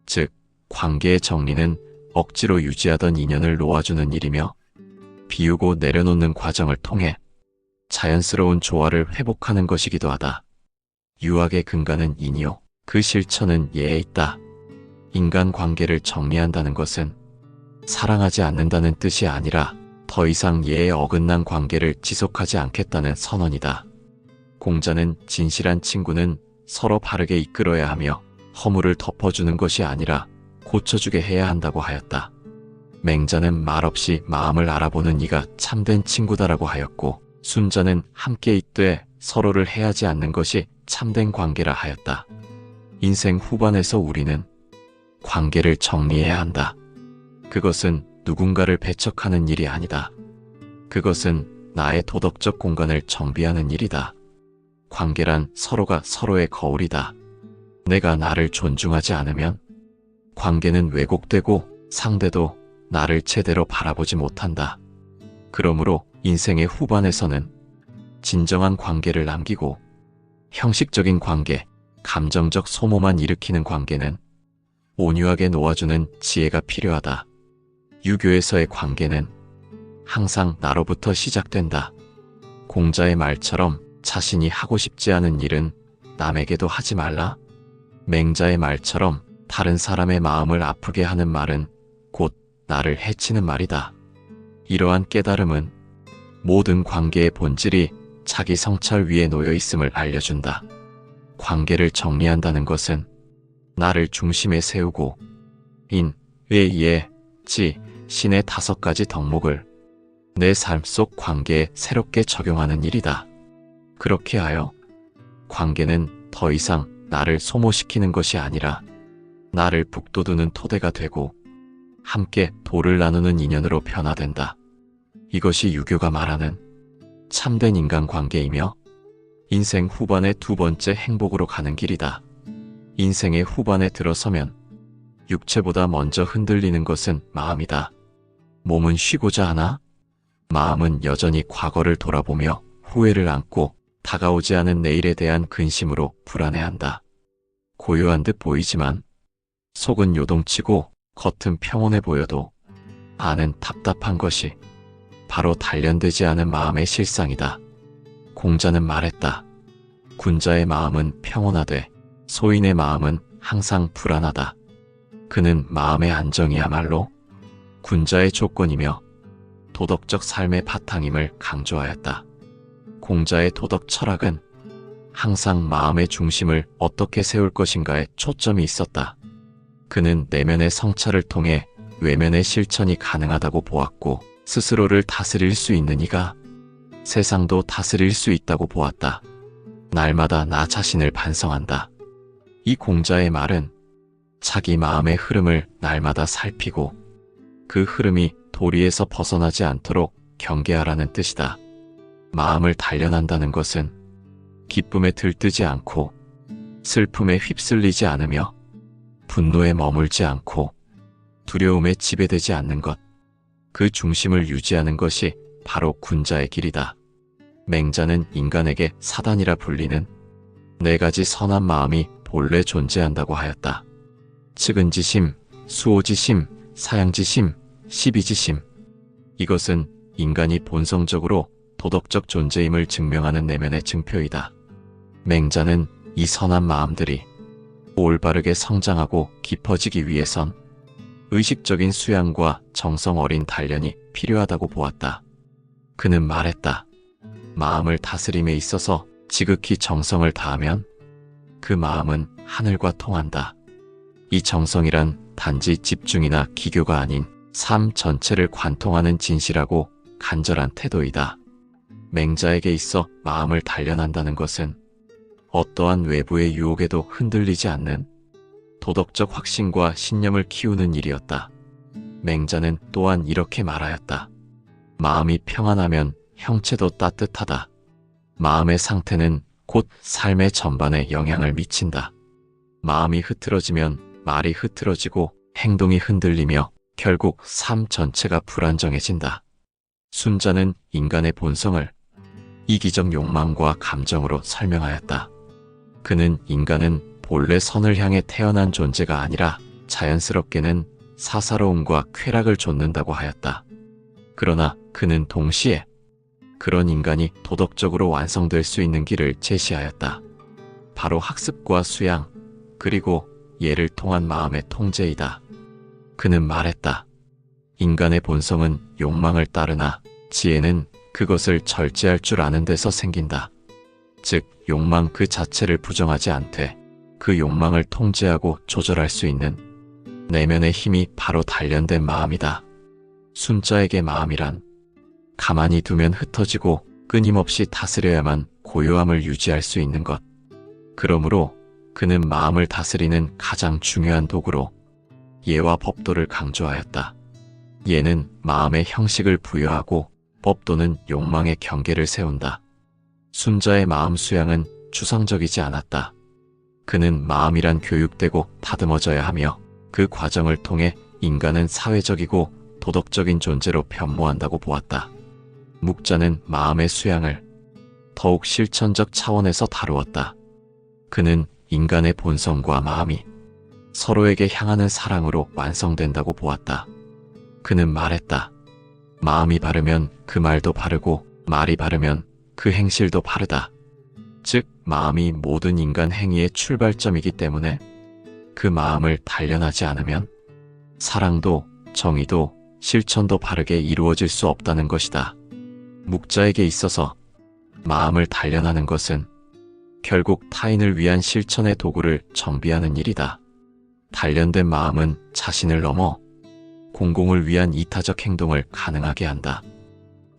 즉, 관계의 정리는 억지로 유지하던 인연을 놓아주는 일이며 비우고 내려놓는 과정을 통해 자연스러운 조화를 회복하는 것이기도 하다. 유학의 근간은 인이요, 그 실천은 예에 있다. 인간관계를 정리한다는 것은 사랑하지 않는다는 뜻이 아니라 더 이상 예에 어긋난 관계를 지속하지 않겠다는 선언이다. 공자는 진실한 친구는 서로 바르게 이끌어야 하며 허물을 덮어주는 것이 아니라 고쳐주게 해야 한다고 하였다. 맹자는 말없이 마음을 알아보는 이가 참된 친구다라고 하였고, 순자는 함께 있되 서로를 해하지 않는 것이 참된 관계라 하였다. 인생 후반에서 우리는 관계를 정리해야 한다. 그것은 누군가를 배척하는 일이 아니다. 그것은 나의 도덕적 공간을 정비하는 일이다. 관계란 서로가 서로의 거울이다. 내가 나를 존중하지 않으면 관계는 왜곡되고 상대도 나를 제대로 바라보지 못한다. 그러므로 인생의 후반에서는 진정한 관계를 남기고 형식적인 관계, 감정적 소모만 일으키는 관계는 온유하게 놓아주는 지혜가 필요하다. 유교에서의 관계는 항상 나로부터 시작된다. 공자의 말처럼 자신이 하고 싶지 않은 일은 남에게도 하지 말라. 맹자의 말처럼 다른 사람의 마음을 아프게 하는 말은 곧 나를 해치는 말이다. 이러한 깨달음은 모든 관계의 본질이 자기 성찰 위에 놓여 있음을 알려준다. 관계를 정리한다는 것은 나를 중심에 세우고 인, 의, 예, 지, 신의 5가지 덕목을 내 삶 속 관계에 새롭게 적용하는 일이다. 그렇게 하여 관계는 더 이상 나를 소모시키는 것이 아니라 나를 북돋우는 토대가 되고 함께 도를 나누는 인연으로 변화된다. 이것이 유교가 말하는 참된 인간관계이며 인생 후반의 두 번째 행복으로 가는 길이다. 인생의 후반에 들어서면 육체보다 먼저 흔들리는 것은 마음이다. 몸은 쉬고자 하나 마음은 여전히 과거를 돌아보며 후회를 안고 다가오지 않은 내일에 대한 근심으로 불안해한다. 고요한 듯 보이지만 속은 요동치고 겉은 평온해 보여도 안은 답답한 것이 바로 단련되지 않은 마음의 실상이다. 공자는 말했다. 군자의 마음은 평온하되 소인의 마음은 항상 불안하다. 그는 마음의 안정이야말로 군자의 조건이며 도덕적 삶의 바탕임을 강조하였다. 공자의 도덕 철학은 항상 마음의 중심을 어떻게 세울 것인가에 초점이 있었다. 그는 내면의 성찰을 통해 외면의 실천이 가능하다고 보았고 스스로를 다스릴 수 있는 이가 세상도 다스릴 수 있다고 보았다. 날마다 나 자신을 반성한다. 이 공자의 말은 자기 마음의 흐름을 날마다 살피고 그 흐름이 도리에서 벗어나지 않도록 경계하라는 뜻이다. 마음을 단련한다는 것은 기쁨에 들뜨지 않고 슬픔에 휩쓸리지 않으며 분노에 머물지 않고 두려움에 지배되지 않는 것, 그 중심을 유지하는 것이 바로 군자의 길이다. 맹자는 인간에게 사단이라 불리는 네 가지 선한 마음이 본래 존재한다고 하였다. 측은지심, 수오지심, 사양지심, 시비지심. 이것은 인간이 본성적으로 도덕적 존재임을 증명하는 내면의 증표이다. 맹자는 이 선한 마음들이 올바르게 성장하고 깊어지기 위해선 의식적인 수양과 정성 어린 단련이 필요하다고 보았다. 그는 말했다. 마음을 다스림에 있어서 지극히 정성을 다하면 그 마음은 하늘과 통한다. 이 정성이란 단지 집중이나 기교가 아닌 삶 전체를 관통하는 진실하고 간절한 태도이다. 맹자에게 있어 마음을 단련한다는 것은 어떠한 외부의 유혹에도 흔들리지 않는 도덕적 확신과 신념을 키우는 일이었다. 맹자는 또한 이렇게 말하였다. 마음이 평안하면 형체도 따뜻하다. 마음의 상태는 곧 삶의 전반에 영향을 미친다. 마음이 흐트러지면 말이 흐트러지고 행동이 흔들리며 결국 삶 전체가 불안정해진다. 순자는 인간의 본성을 이기적 욕망과 감정으로 설명하였다. 그는 인간은 본래 선을 향해 태어난 존재가 아니라 자연스럽게는 사사로움과 쾌락을 좇는다고 하였다. 그러나 그는 동시에 그런 인간이 도덕적으로 완성될 수 있는 길을 제시하였다. 바로 학습과 수양, 그리고 예를 통한 마음의 통제이다. 그는 말했다. 인간의 본성은 욕망을 따르나 지혜는 그것을 절제할 줄 아는 데서 생긴다. 즉, 욕망 그 자체를 부정하지 않되 그 욕망을 통제하고 조절할 수 있는 내면의 힘이 바로 단련된 마음이다. 순자에게 마음이란 가만히 두면 흩어지고 끊임없이 다스려야만 고요함을 유지할 수 있는 것. 그러므로 그는 마음을 다스리는 가장 중요한 도구로 예와 법도를 강조하였다. 예는 마음의 형식을 부여하고 법도는 욕망의 경계를 세운다. 순자의 마음 수양은 추상적이지 않았다. 그는 마음이란 교육되고 다듬어져야 하며 그 과정을 통해 인간은 사회적이고 도덕적인 존재로 변모한다고 보았다. 묵자는 마음의 수양을 더욱 실천적 차원에서 다루었다. 그는 인간의 본성과 마음이 서로에게 향하는 사랑으로 완성된다고 보았다. 그는 말했다. 마음이 바르면 그 말도 바르고 말이 바르면 그 행실도 바르다. 즉, 마음이 모든 인간 행위의 출발점이기 때문에 그 마음을 단련하지 않으면 사랑도 정의도 실천도 바르게 이루어질 수 없다는 것이다. 묵자에게 있어서 마음을 단련하는 것은 결국 타인을 위한 실천의 도구를 정비하는 일이다. 단련된 마음은 자신을 넘어 공공을 위한 이타적 행동을 가능하게 한다.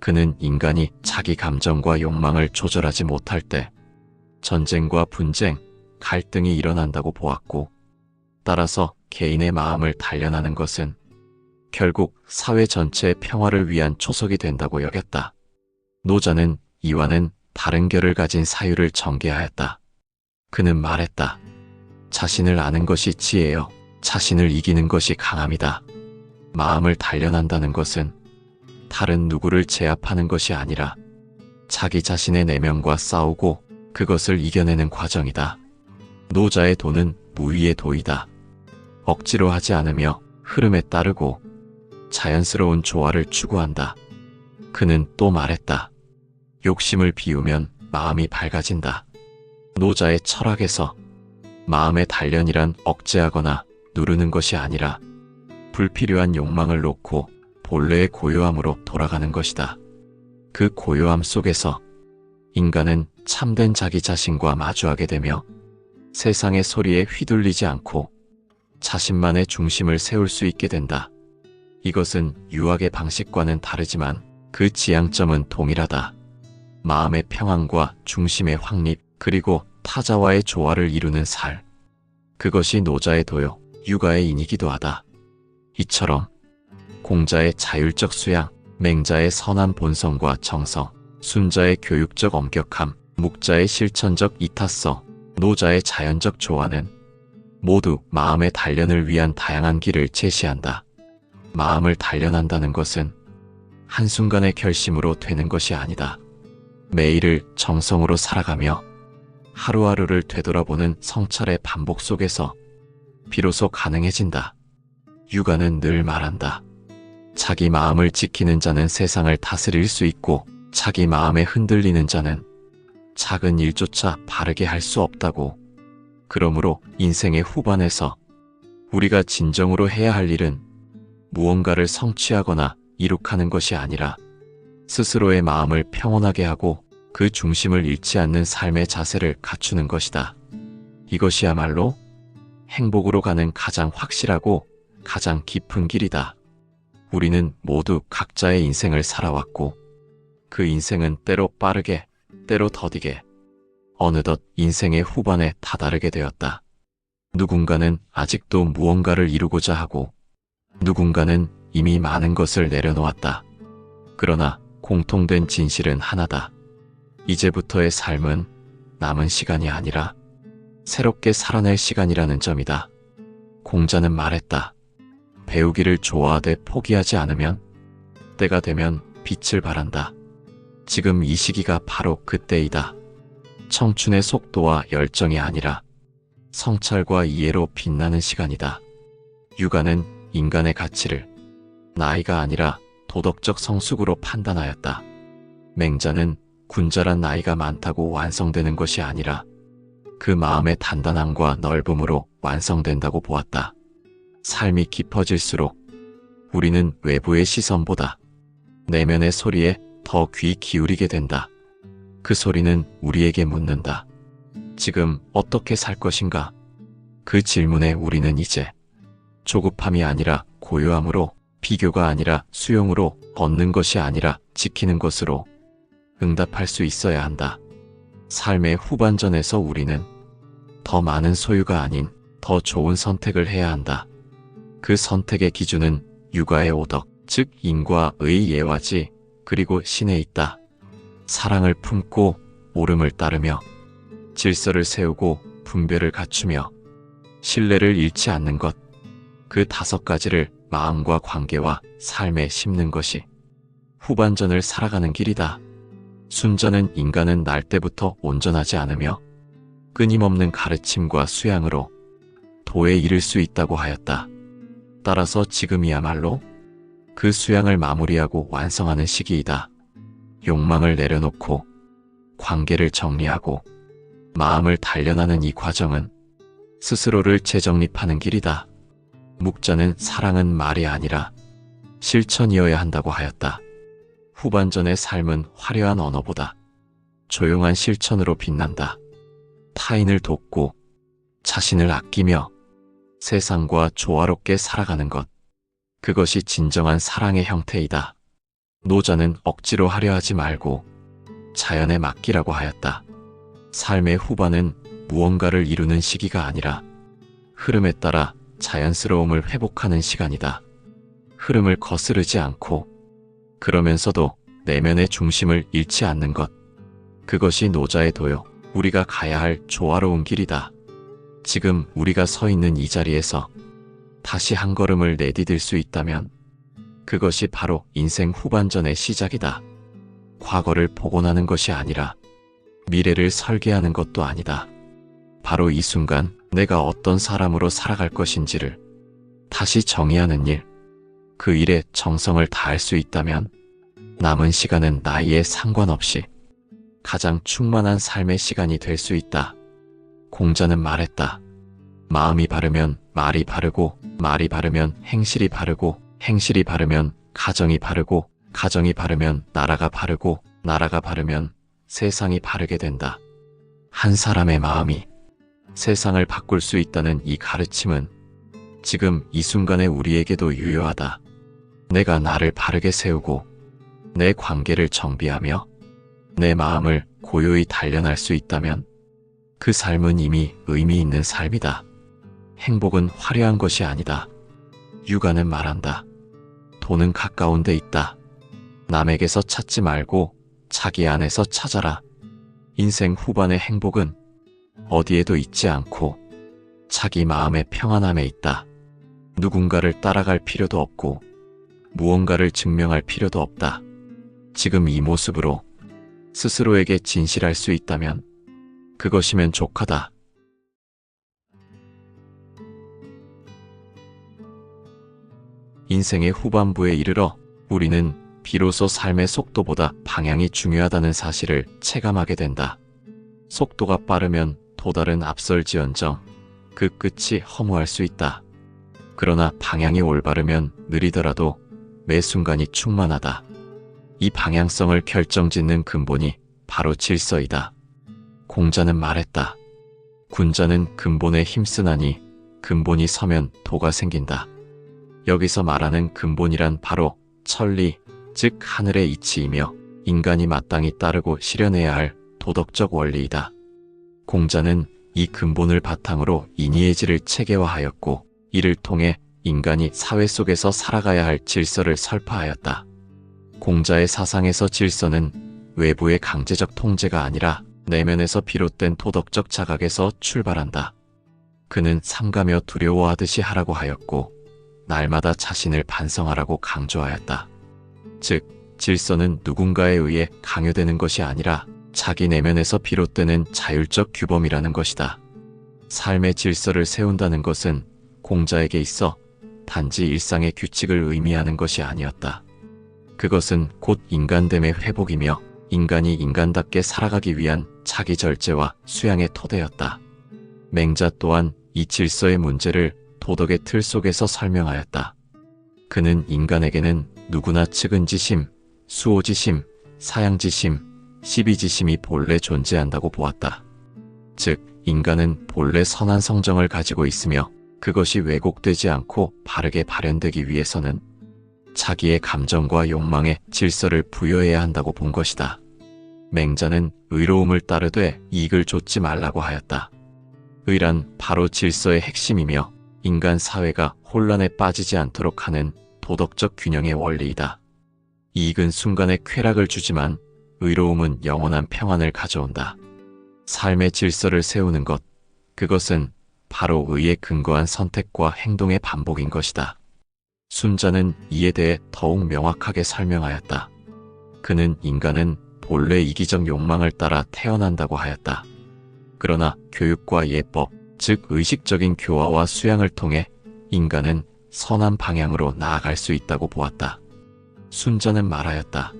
그는 인간이 자기 감정과 욕망을 조절하지 못할 때 전쟁과 분쟁, 갈등이 일어난다고 보았고, 따라서 개인의 마음을 단련하는 것은 결국 사회 전체의 평화를 위한 초석이 된다고 여겼다. 노자는 이와는 다른 결을 가진 사유를 전개하였다. 그는 말했다. 자신을 아는 것이 지혜여, 자신을 이기는 것이 강함이다. 마음을 단련한다는 것은 다른 누구를 제압하는 것이 아니라 자기 자신의 내면과 싸우고 그것을 이겨내는 과정이다. 노자의 도는 무위의 도이다. 억지로 하지 않으며 흐름에 따르고 자연스러운 조화를 추구한다. 그는 또 말했다. 욕심을 비우면 마음이 밝아진다. 노자의 철학에서 마음의 단련이란 억제하거나 누르는 것이 아니라 불필요한 욕망을 놓고 본래의 고요함으로 돌아가는 것이다. 그 고요함 속에서 인간은 참된 자기 자신과 마주하게 되며 세상의 소리에 휘둘리지 않고 자신만의 중심을 세울 수 있게 된다. 이것은 유학의 방식과는 다르지만 그 지향점은 동일하다. 마음의 평안과 중심의 확립, 그리고 타자와의 조화를 이루는 살. 그것이 노자의 도요, 유가의 인이기도 하다. 이처럼 공자의 자율적 수양, 맹자의 선한 본성과 정성, 순자의 교육적 엄격함, 묵자의 실천적 이타성, 노자의 자연적 조화는 모두 마음의 단련을 위한 다양한 길을 제시한다. 마음을 단련한다는 것은 한순간의 결심으로 되는 것이 아니다. 매일을 정성으로 살아가며 하루하루를 되돌아보는 성찰의 반복 속에서 비로소 가능해진다. 유가는 늘 말한다. 자기 마음을 지키는 자는 세상을 다스릴 수 있고 자기 마음에 흔들리는 자는 작은 일조차 바르게 할 수 없다고. 그러므로 인생의 후반에서 우리가 진정으로 해야 할 일은 무언가를 성취하거나 이룩하는 것이 아니라 스스로의 마음을 평온하게 하고 그 중심을 잃지 않는 삶의 자세를 갖추는 것이다. 이것이야말로 행복으로 가는 가장 확실하고 가장 깊은 길이다. 우리는 모두 각자의 인생을 살아왔고 그 인생은 때로 빠르게, 때로 더디게, 어느덧 인생의 후반에 다다르게 되었다. 누군가는 아직도 무언가를 이루고자 하고 누군가는 이미 많은 것을 내려놓았다. 그러나 공통된 진실은 하나다. 이제부터의 삶은 남은 시간이 아니라 새롭게 살아낼 시간이라는 점이다. 공자는 말했다. 배우기를 좋아하되 포기하지 않으면 때가 되면 빛을 발한다. 지금 이 시기가 바로 그때이다. 청춘의 속도와 열정이 아니라 성찰과 이해로 빛나는 시간이다. 유가는 인간의 가치를 나이가 아니라 도덕적 성숙으로 판단하였다. 맹자는 군자란 나이가 많다고 완성되는 것이 아니라 그 마음의 단단함과 넓음으로 완성된다고 보았다. 삶이 깊어질수록 우리는 외부의 시선보다 내면의 소리에 더 귀 기울이게 된다. 그 소리는 우리에게 묻는다. 지금 어떻게 살 것인가? 그 질문에 우리는 이제 조급함이 아니라 고요함으로, 비교가 아니라 수용으로, 얻는 것이 아니라 지키는 것으로 응답할 수 있어야 한다. 삶의 후반전에서 우리는 더 많은 소유가 아닌 더 좋은 선택을 해야 한다. 그 선택의 기준은 유가의 오덕, 즉 인과 의 예화지, 그리고 신에 있다. 사랑을 품고 옳음을 따르며 질서를 세우고 분별을 갖추며 신뢰를 잃지 않는 것, 그 5가지를 마음과 관계와 삶에 심는 것이 후반전을 살아가는 길이다. 순전은 인간은 날 때부터 온전하지 않으며 끊임없는 가르침과 수양으로 도에 이를 수 있다고 하였다. 따라서 지금이야말로 그 수양을 마무리하고 완성하는 시기이다. 욕망을 내려놓고 관계를 정리하고 마음을 단련하는 이 과정은 스스로를 재정립하는 길이다. 묵자는 사랑은 말이 아니라 실천이어야 한다고 하였다. 후반전의 삶은 화려한 언어보다 조용한 실천으로 빛난다. 타인을 돕고 자신을 아끼며 세상과 조화롭게 살아가는 것, 그것이 진정한 사랑의 형태이다. 노자는 억지로 하려 하지 말고 자연에 맡기라고 하였다. 삶의 후반은 무언가를 이루는 시기가 아니라 흐름에 따라 자연스러움을 회복하는 시간이다. 흐름을 거스르지 않고 그러면서도 내면의 중심을 잃지 않는 것, 그것이 노자의 도요, 우리가 가야 할 조화로운 길이다. 지금 우리가 서 있는 이 자리에서 다시 한 걸음을 내디딜 수 있다면 그것이 바로 인생 후반전의 시작이다. 과거를 복원하는 것이 아니라 미래를 설계하는 것도 아니다. 바로 이 순간 내가 어떤 사람으로 살아갈 것인지를 다시 정의하는 일, 그 일에 정성을 다할 수 있다면 남은 시간은 나이에 상관없이 가장 충만한 삶의 시간이 될 수 있다. 공자는 말했다. 마음이 바르면 말이 바르고, 말이 바르면 행실이 바르고, 행실이 바르면 가정이 바르고, 가정이 바르면 나라가 바르고, 나라가 바르면 세상이 바르게 된다. 한 사람의 마음이 세상을 바꿀 수 있다는 이 가르침은 지금 이 순간의 우리에게도 유효하다. 내가 나를 바르게 세우고 내 관계를 정비하며 내 마음을 고요히 단련할 수 있다면 그 삶은 이미 의미 있는 삶이다. 행복은 화려한 것이 아니다. 유가는 말한다. 돈은 가까운 데 있다. 남에게서 찾지 말고 자기 안에서 찾아라. 인생 후반의 행복은 어디에도 있지 않고 자기 마음의 평안함에 있다. 누군가를 따라갈 필요도 없고 무언가를 증명할 필요도 없다. 지금 이 모습으로 스스로에게 진실할 수 있다면 그것이면 족하다. 인생의 후반부에 이르러 우리는 비로소 삶의 속도보다 방향이 중요하다는 사실을 체감하게 된다. 속도가 빠르면 도달은 앞설지언정 그 끝이 허무할 수 있다. 그러나 방향이 올바르면 느리더라도 매 순간이 충만하다. 이 방향성을 결정짓는 근본이 바로 질서이다. 공자는 말했다. 군자는 근본에 힘쓰나니 근본이 서면 도가 생긴다. 여기서 말하는 근본이란 바로 천리, 즉 하늘의 이치이며 인간이 마땅히 따르고 실현해야 할 도덕적 원리이다. 공자는 이 근본을 바탕으로 인의의 질을 체계화하였고 이를 통해 인간이 사회 속에서 살아가야 할 질서를 설파하였다. 공자의 사상에서 질서는 외부의 강제적 통제가 아니라 내면에서 비롯된 도덕적 자각에서 출발한다. 그는 삼가며 두려워하듯이 하라고 하였고 날마다 자신을 반성하라고 강조하였다. 즉, 질서는 누군가에 의해 강요되는 것이 아니라 자기 내면에서 비롯되는 자율적 규범이라는 것이다. 삶의 질서를 세운다는 것은 공자에게 있어 단지 일상의 규칙을 의미하는 것이 아니었다. 그것은 곧 인간됨의 회복이며 인간이 인간답게 살아가기 위한 자기 절제와 수양의 토대였다. 맹자 또한 이 질서의 문제를 도덕의 틀 속에서 설명하였다. 그는 인간에게는 누구나 측은지심, 수호지심, 사양지심, 시비지심이 본래 존재한다고 보았다. 즉, 인간은 본래 선한 성정을 가지고 있으며 그것이 왜곡되지 않고 바르게 발현되기 위해서는 자기의 감정과 욕망에 질서를 부여해야 한다고 본 것이다. 맹자는 의로움을 따르되 이익을 좇지 말라고 하였다. 의란 바로 질서의 핵심이며 인간 사회가 혼란에 빠지지 않도록 하는 도덕적 균형의 원리이다. 이익은 순간의 쾌락을 주지만 의로움은 영원한 평안을 가져온다. 삶의 질서를 세우는 것, 그것은 바로 의에 근거한 선택과 행동의 반복인 것이다. 순자는 이에 대해 더욱 명확하게 설명하였다. 그는 인간은 본래 이기적 욕망을 따라 태어난다고 하였다. 그러나 교육과 예법, 즉 의식적인 교화와 수양을 통해 인간은 선한 방향으로 나아갈 수 있다고 보았다. 순자는 말하였다.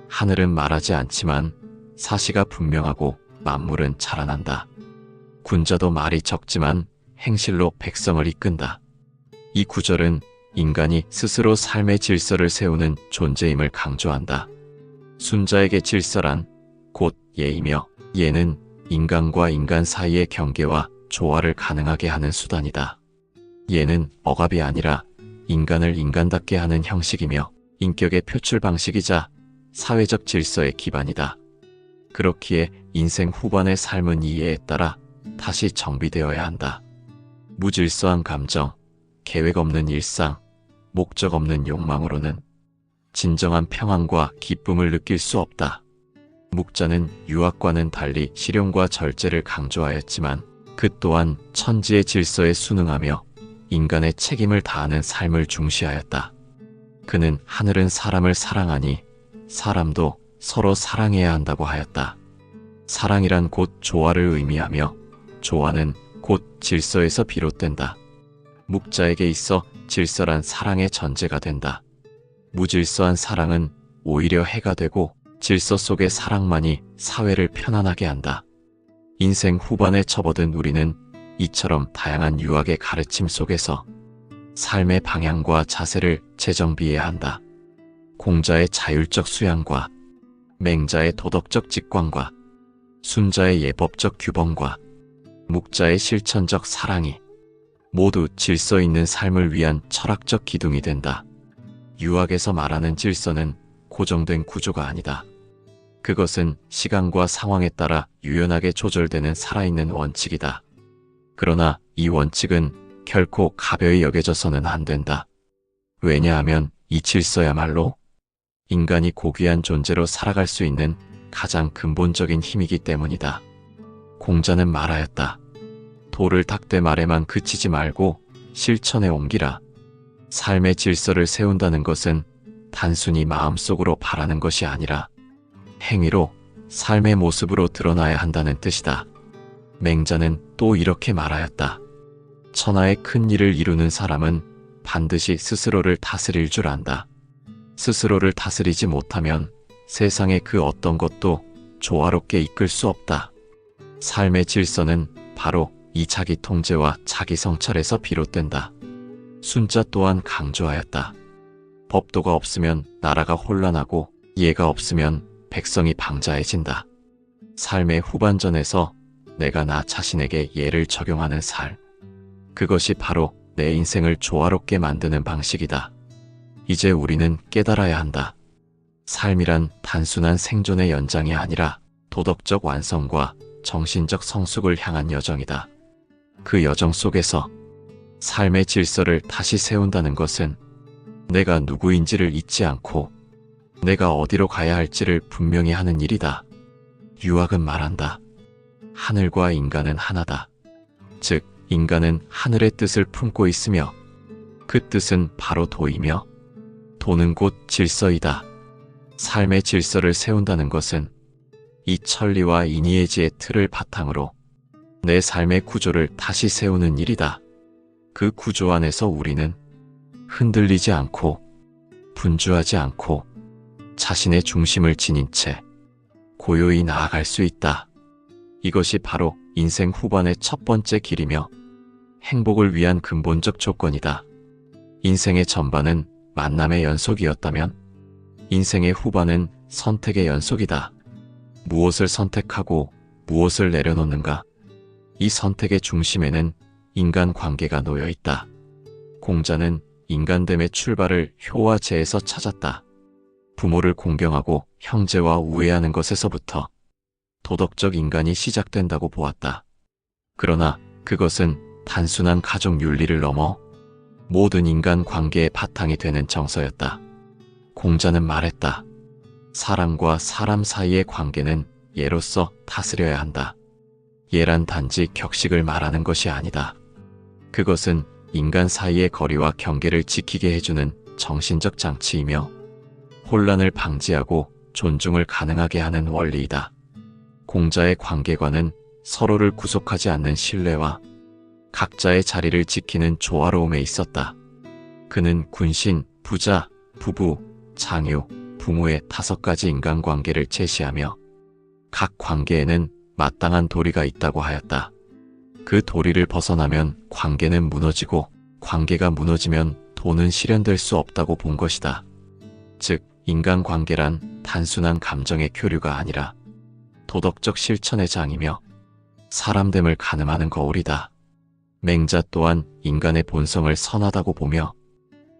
하늘은 말하지 않지만 사시가 분명하고 만물은 자라난다. 군자도 말이 적지만 행실로 백성을 이끈다. 이 구절은 인간이 스스로 삶의 질서를 세우는 존재임을 강조한다. 순자에게 질서란 곧 예이며 예는 인간과 인간 사이의 경계와 조화를 가능하게 하는 수단이다. 예는 억압이 아니라 인간을 인간답게 하는 형식이며 인격의 표출 방식이자 사회적 질서의 기반이다. 그렇기에 인생 후반의 삶은 이 예에 따라 다시 정비되어야 한다. 무질서한 감정, 계획 없는 일상, 목적 없는 욕망으로는 진정한 평안과 기쁨을 느낄 수 없다. 묵자는 유학과는 달리 실용과 절제를 강조하였지만 그 또한 천지의 질서에 순응하며 인간의 책임을 다하는 삶을 중시하였다. 그는 하늘은 사람을 사랑하니 사람도 서로 사랑해야 한다고 하였다. 사랑이란 곧 조화를 의미하며 조화는 곧 질서에서 비롯된다. 묵자에게 있어 질서란 사랑의 전제가 된다. 무질서한 사랑은 오히려 해가 되고 질서 속의 사랑만이 사회를 편안하게 한다. 인생 후반에 접어든 우리는 이처럼 다양한 유학의 가르침 속에서 삶의 방향과 자세를 재정비해야 한다. 공자의 자율적 수양과 맹자의 도덕적 직관과 순자의 예법적 규범과 묵자의 실천적 사랑이 모두 질서 있는 삶을 위한 철학적 기둥이 된다. 유학에서 말하는 질서는 고정된 구조가 아니다. 그것은 시간과 상황에 따라 유연하게 조절되는 살아있는 원칙이다. 그러나 이 원칙은 결코 가벼이 여겨져서는 안 된다. 왜냐하면 이 질서야말로 인간이 고귀한 존재로 살아갈 수 있는 가장 근본적인 힘이기 때문이다. 공자는 말하였다. 돌을 닦되 말에만 그치지 말고 실천에 옮기라. 삶의 질서를 세운다는 것은 단순히 마음속으로 바라는 것이 아니라 행위로 삶의 모습으로 드러나야 한다는 뜻이다. 맹자는 또 이렇게 말하였다. 천하의 큰 일을 이루는 사람은 반드시 스스로를 다스릴 줄 안다. 스스로를 다스리지 못하면 세상의 그 어떤 것도 조화롭게 이끌 수 없다. 삶의 질서는 바로 이 자기 통제와 자기 성찰에서 비롯된다. 순자 또한 강조하였다. 법도가 없으면 나라가 혼란하고 예가 없으면 백성이 방자해진다. 삶의 후반전에서 내가 나 자신에게 예를 적용하는 삶. 그것이 바로 내 인생을 조화롭게 만드는 방식이다. 이제 우리는 깨달아야 한다. 삶이란 단순한 생존의 연장이 아니라 도덕적 완성과 정신적 성숙을 향한 여정이다. 그 여정 속에서 삶의 질서를 다시 세운다는 것은 내가 누구인지를 잊지 않고 내가 어디로 가야 할지를 분명히 하는 일이다. 유학은 말한다. 하늘과 인간은 하나다. 즉, 인간은 하늘의 뜻을 품고 있으며 그 뜻은 바로 도이며 도는 곧 질서이다. 삶의 질서를 세운다는 것은 이 천리와 인의예지의 틀을 바탕으로 내 삶의 구조를 다시 세우는 일이다. 그 구조 안에서 우리는 흔들리지 않고 분주하지 않고 자신의 중심을 지닌 채 고요히 나아갈 수 있다. 이것이 바로 인생 후반의 첫 번째 길이며 행복을 위한 근본적 조건이다. 인생의 전반은 만남의 연속이었다면 인생의 후반은 선택의 연속이다. 무엇을 선택하고 무엇을 내려놓는가? 이 선택의 중심에는 인간관계가 놓여 있다. 공자는 인간됨의 출발을 효와 재에서 찾았다. 부모를 공경하고 형제와 우애하는 것에서부터 도덕적 인간이 시작된다고 보았다. 그러나 그것은 단순한 가족 윤리를 넘어 모든 인간 관계의 바탕이 되는 정서였다. 공자는 말했다. 사람과 사람 사이의 관계는 예로서 다스려야 한다. 예란 단지 격식을 말하는 것이 아니다. 그것은 인간 사이의 거리와 경계를 지키게 해주는 정신적 장치이며 혼란을 방지하고 존중을 가능하게 하는 원리이다. 공자의 관계관은 서로를 구속하지 않는 신뢰와 각자의 자리를 지키는 조화로움에 있었다. 그는 군신, 부자, 부부, 장유, 부모의 5가지 인간관계를 제시하며 각 관계에는 마땅한 도리가 있다고 하였다. 그 도리를 벗어나면 관계는 무너지고 관계가 무너지면 도는 실현될 수 없다고 본 것이다. 즉, 인간관계란 단순한 감정의 교류가 아니라 도덕적 실천의 장이며 사람됨을 가늠하는 거울이다. 맹자 또한 인간의 본성을 선하다고 보며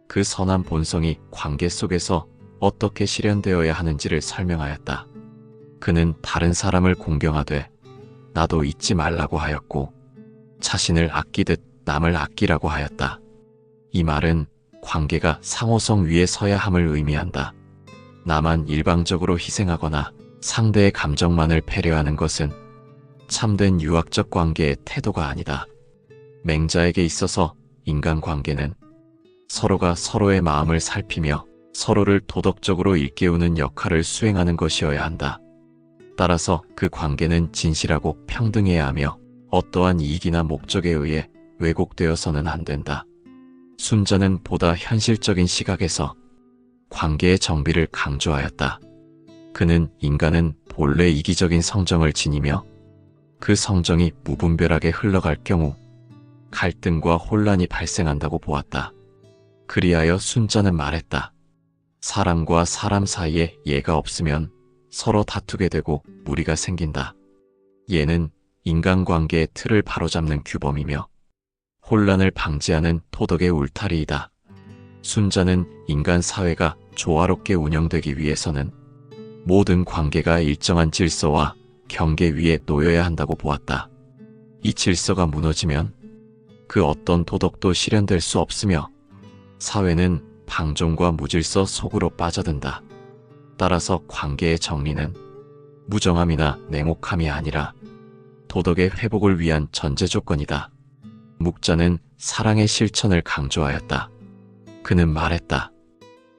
그 선한 본성이 관계 속에서 어떻게 실현되어야 하는지를 설명하였다. 그는 다른 사람을 공경하되 나도 잊지 말라고 하였고 자신을 아끼듯 남을 아끼라고 하였다. 이 말은 관계가 상호성 위에 서야 함을 의미한다. 나만 일방적으로 희생하거나 상대의 감정만을 배려하는 것은 참된 유학적 관계의 태도가 아니다. 맹자에게 있어서 인간관계는 서로가 서로의 마음을 살피며 서로를 도덕적으로 일깨우는 역할을 수행하는 것이어야 한다. 따라서 그 관계는 진실하고 평등해야 하며 어떠한 이익이나 목적에 의해 왜곡되어서는 안 된다. 순자는 보다 현실적인 시각에서 관계의 정비를 강조하였다. 그는 인간은 본래 이기적인 성정을 지니며 그 성정이 무분별하게 흘러갈 경우 갈등과 혼란이 발생한다고 보았다. 그리하여 순자는 말했다. 사람과 사람 사이에 예가 없으면 서로 다투게 되고 무리가 생긴다. 예는 인간관계의 틀을 바로잡는 규범이며 혼란을 방지하는 도덕의 울타리이다. 순자는 인간 사회가 조화롭게 운영되기 위해서는 모든 관계가 일정한 질서와 경계 위에 놓여야 한다고 보았다. 이 질서가 무너지면 그 어떤 도덕도 실현될 수 없으며 사회는 방종과 무질서 속으로 빠져든다. 따라서 관계의 정리는 무정함이나 냉혹함이 아니라 도덕의 회복을 위한 전제 조건이다. 묵자는 사랑의 실천을 강조하였다. 그는 말했다.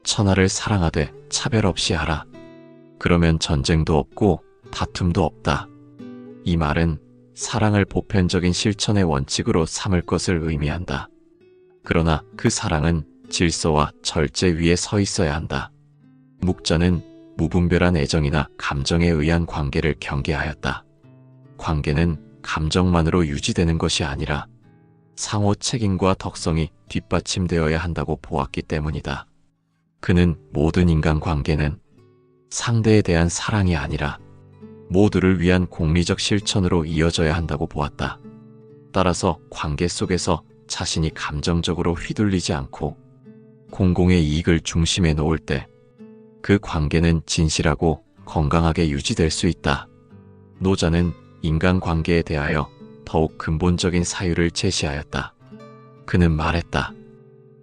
천하를 사랑하되 차별 없이 하라. 그러면 전쟁도 없고 다툼도 없다. 이 말은 사랑을 보편적인 실천의 원칙으로 삼을 것을 의미한다. 그러나 그 사랑은 질서와 절제 위에 서 있어야 한다. 묵자는 무분별한 애정이나 감정에 의한 관계를 경계하였다. 관계는 감정만으로 유지되는 것이 아니라 상호 책임과 덕성이 뒷받침되어야 한다고 보았기 때문이다. 그는 모든 인간관계는 상대에 대한 사랑이 아니라 모두를 위한 공리적 실천으로 이어져야 한다고 보았다. 따라서 관계 속에서 자신이 감정적으로 휘둘리지 않고 공공의 이익을 중심에 놓을 때 그 관계는 진실하고 건강하게 유지될 수 있다. 노자는 인간관계에 대하여 더욱 근본적인 사유를 제시하였다. 그는 말했다.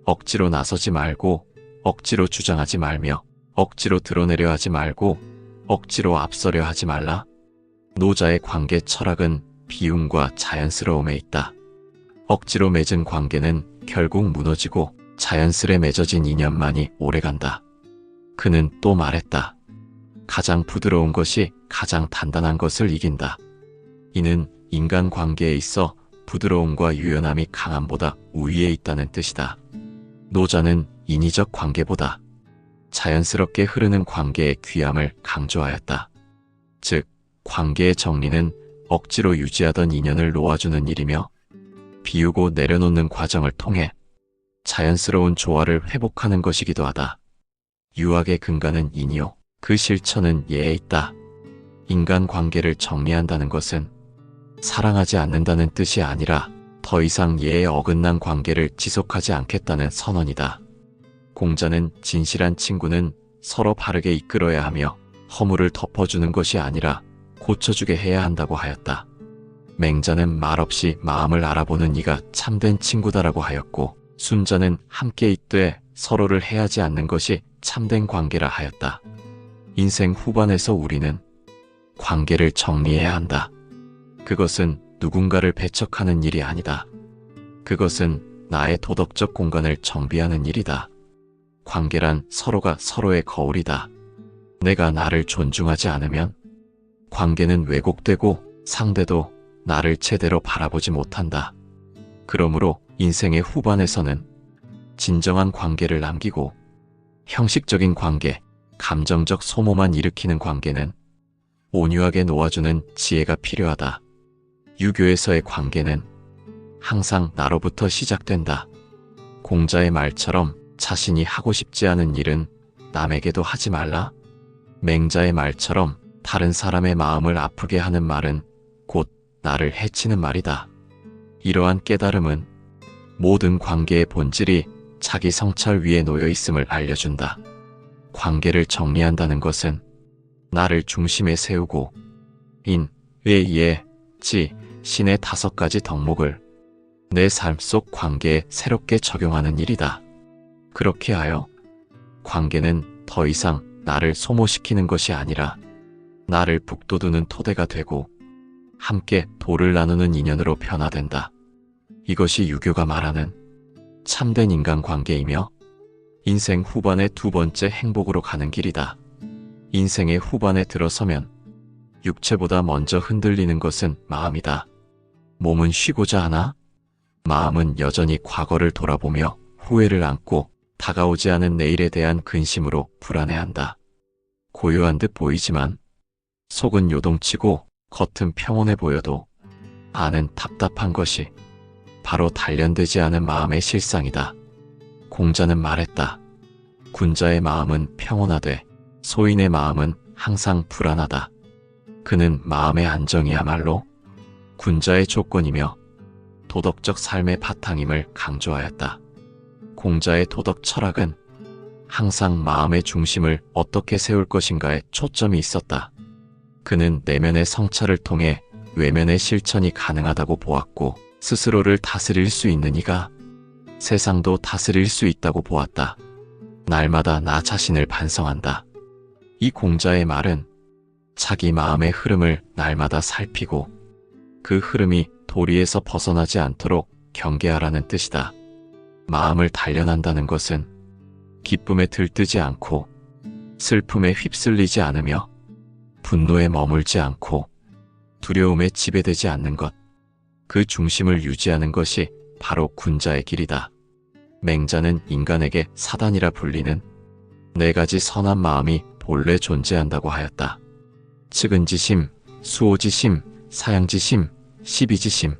억지로 나서지 말고 억지로 주장하지 말며 억지로 드러내려 하지 말고 억지로 앞서려 하지 말라. 노자의 관계 철학은 비움과 자연스러움에 있다. 억지로 맺은 관계는 결국 무너지고 자연스레 맺어진 인연만이 오래간다. 그는 또 말했다. 가장 부드러운 것이 가장 단단한 것을 이긴다. 이는 인간관계에 있어 부드러움과 유연함이 강함보다 우위에 있다는 뜻이다. 노자는 인위적 관계보다 자연스럽게 흐르는 관계의 귀함을 강조하였다. 즉, 관계의 정리는 억지로 유지하던 인연을 놓아주는 일이며 비우고 내려놓는 과정을 통해 자연스러운 조화를 회복하는 것이기도 하다. 유학의 근간은 인이요, 그 실천은 예에 있다. 인간관계를 정리한다는 것은 사랑하지 않는다는 뜻이 아니라 더 이상 예에 어긋난 관계를 지속하지 않겠다는 선언이다. 공자는 진실한 친구는 서로 바르게 이끌어야 하며 허물을 덮어주는 것이 아니라 고쳐주게 해야 한다고 하였다. 맹자는 말없이 마음을 알아보는 이가 참된 친구다라고 하였고, 순자는 함께 있되 서로를 해하지 않는 것이 참된 관계라 하였다. 인생 후반에서 우리는 관계를 정리해야 한다. 그것은 누군가를 배척하는 일이 아니다. 그것은 나의 도덕적 공간을 정비하는 일이다. 관계란 서로가 서로의 거울이다. 내가 나를 존중하지 않으면 관계는 왜곡되고 상대도 나를 제대로 바라보지 못한다. 그러므로 인생의 후반에서는 진정한 관계를 남기고 형식적인 관계, 감정적 소모만 일으키는 관계는 온유하게 놓아주는 지혜가 필요하다. 유교에서의 관계는 항상 나로부터 시작된다. 공자의 말처럼 자신이 하고 싶지 않은 일은 남에게도 하지 말라. 맹자의 말처럼 다른 사람의 마음을 아프게 하는 말은 곧 나를 해치는 말이다. 이러한 깨달음은 모든 관계의 본질이 자기 성찰 위에 놓여 있음을 알려준다. 관계를 정리한다는 것은 나를 중심에 세우고 인, 의, 예, 지, 신의 5가지 덕목을 내 삶 속 관계에 새롭게 적용하는 일이다. 그렇게 하여 관계는 더 이상 나를 소모시키는 것이 아니라 나를 북돋우는 토대가 되고 함께 도를 나누는 인연으로 변화된다. 이것이 유교가 말하는 참된 인간관계이며 인생 후반의 두 번째 행복으로 가는 길이다. 인생의 후반에 들어서면 육체보다 먼저 흔들리는 것은 마음이다. 몸은 쉬고자 하나 마음은 여전히 과거를 돌아보며 후회를 안고 다가오지 않은 내일에 대한 근심으로 불안해한다. 고요한 듯 보이지만 속은 요동치고 겉은 평온해 보여도 안은 답답한 것이 바로 단련되지 않은 마음의 실상이다. 공자는 말했다. 군자의 마음은 평온하되 소인의 마음은 항상 불안하다. 그는 마음의 안정이야말로 군자의 조건이며 도덕적 삶의 바탕임을 강조하였다. 공자의 도덕 철학은 항상 마음의 중심을 어떻게 세울 것인가에 초점이 있었다. 그는 내면의 성찰을 통해 외면의 실천이 가능하다고 보았고 스스로를 다스릴 수 있는 이가 세상도 다스릴 수 있다고 보았다. 날마다 나 자신을 반성한다. 이 공자의 말은 자기 마음의 흐름을 날마다 살피고 그 흐름이 도리에서 벗어나지 않도록 경계하라는 뜻이다. 마음을 단련한다는 것은 기쁨에 들뜨지 않고 슬픔에 휩쓸리지 않으며 분노에 머물지 않고 두려움에 지배되지 않는 것, 그 중심을 유지하는 것이 바로 군자의 길이다. 맹자는 인간에게 사단이라 불리는 4가지 선한 마음이 본래 존재한다고 하였다. 측은지심, 수오지심, 사양지심, 시비지심.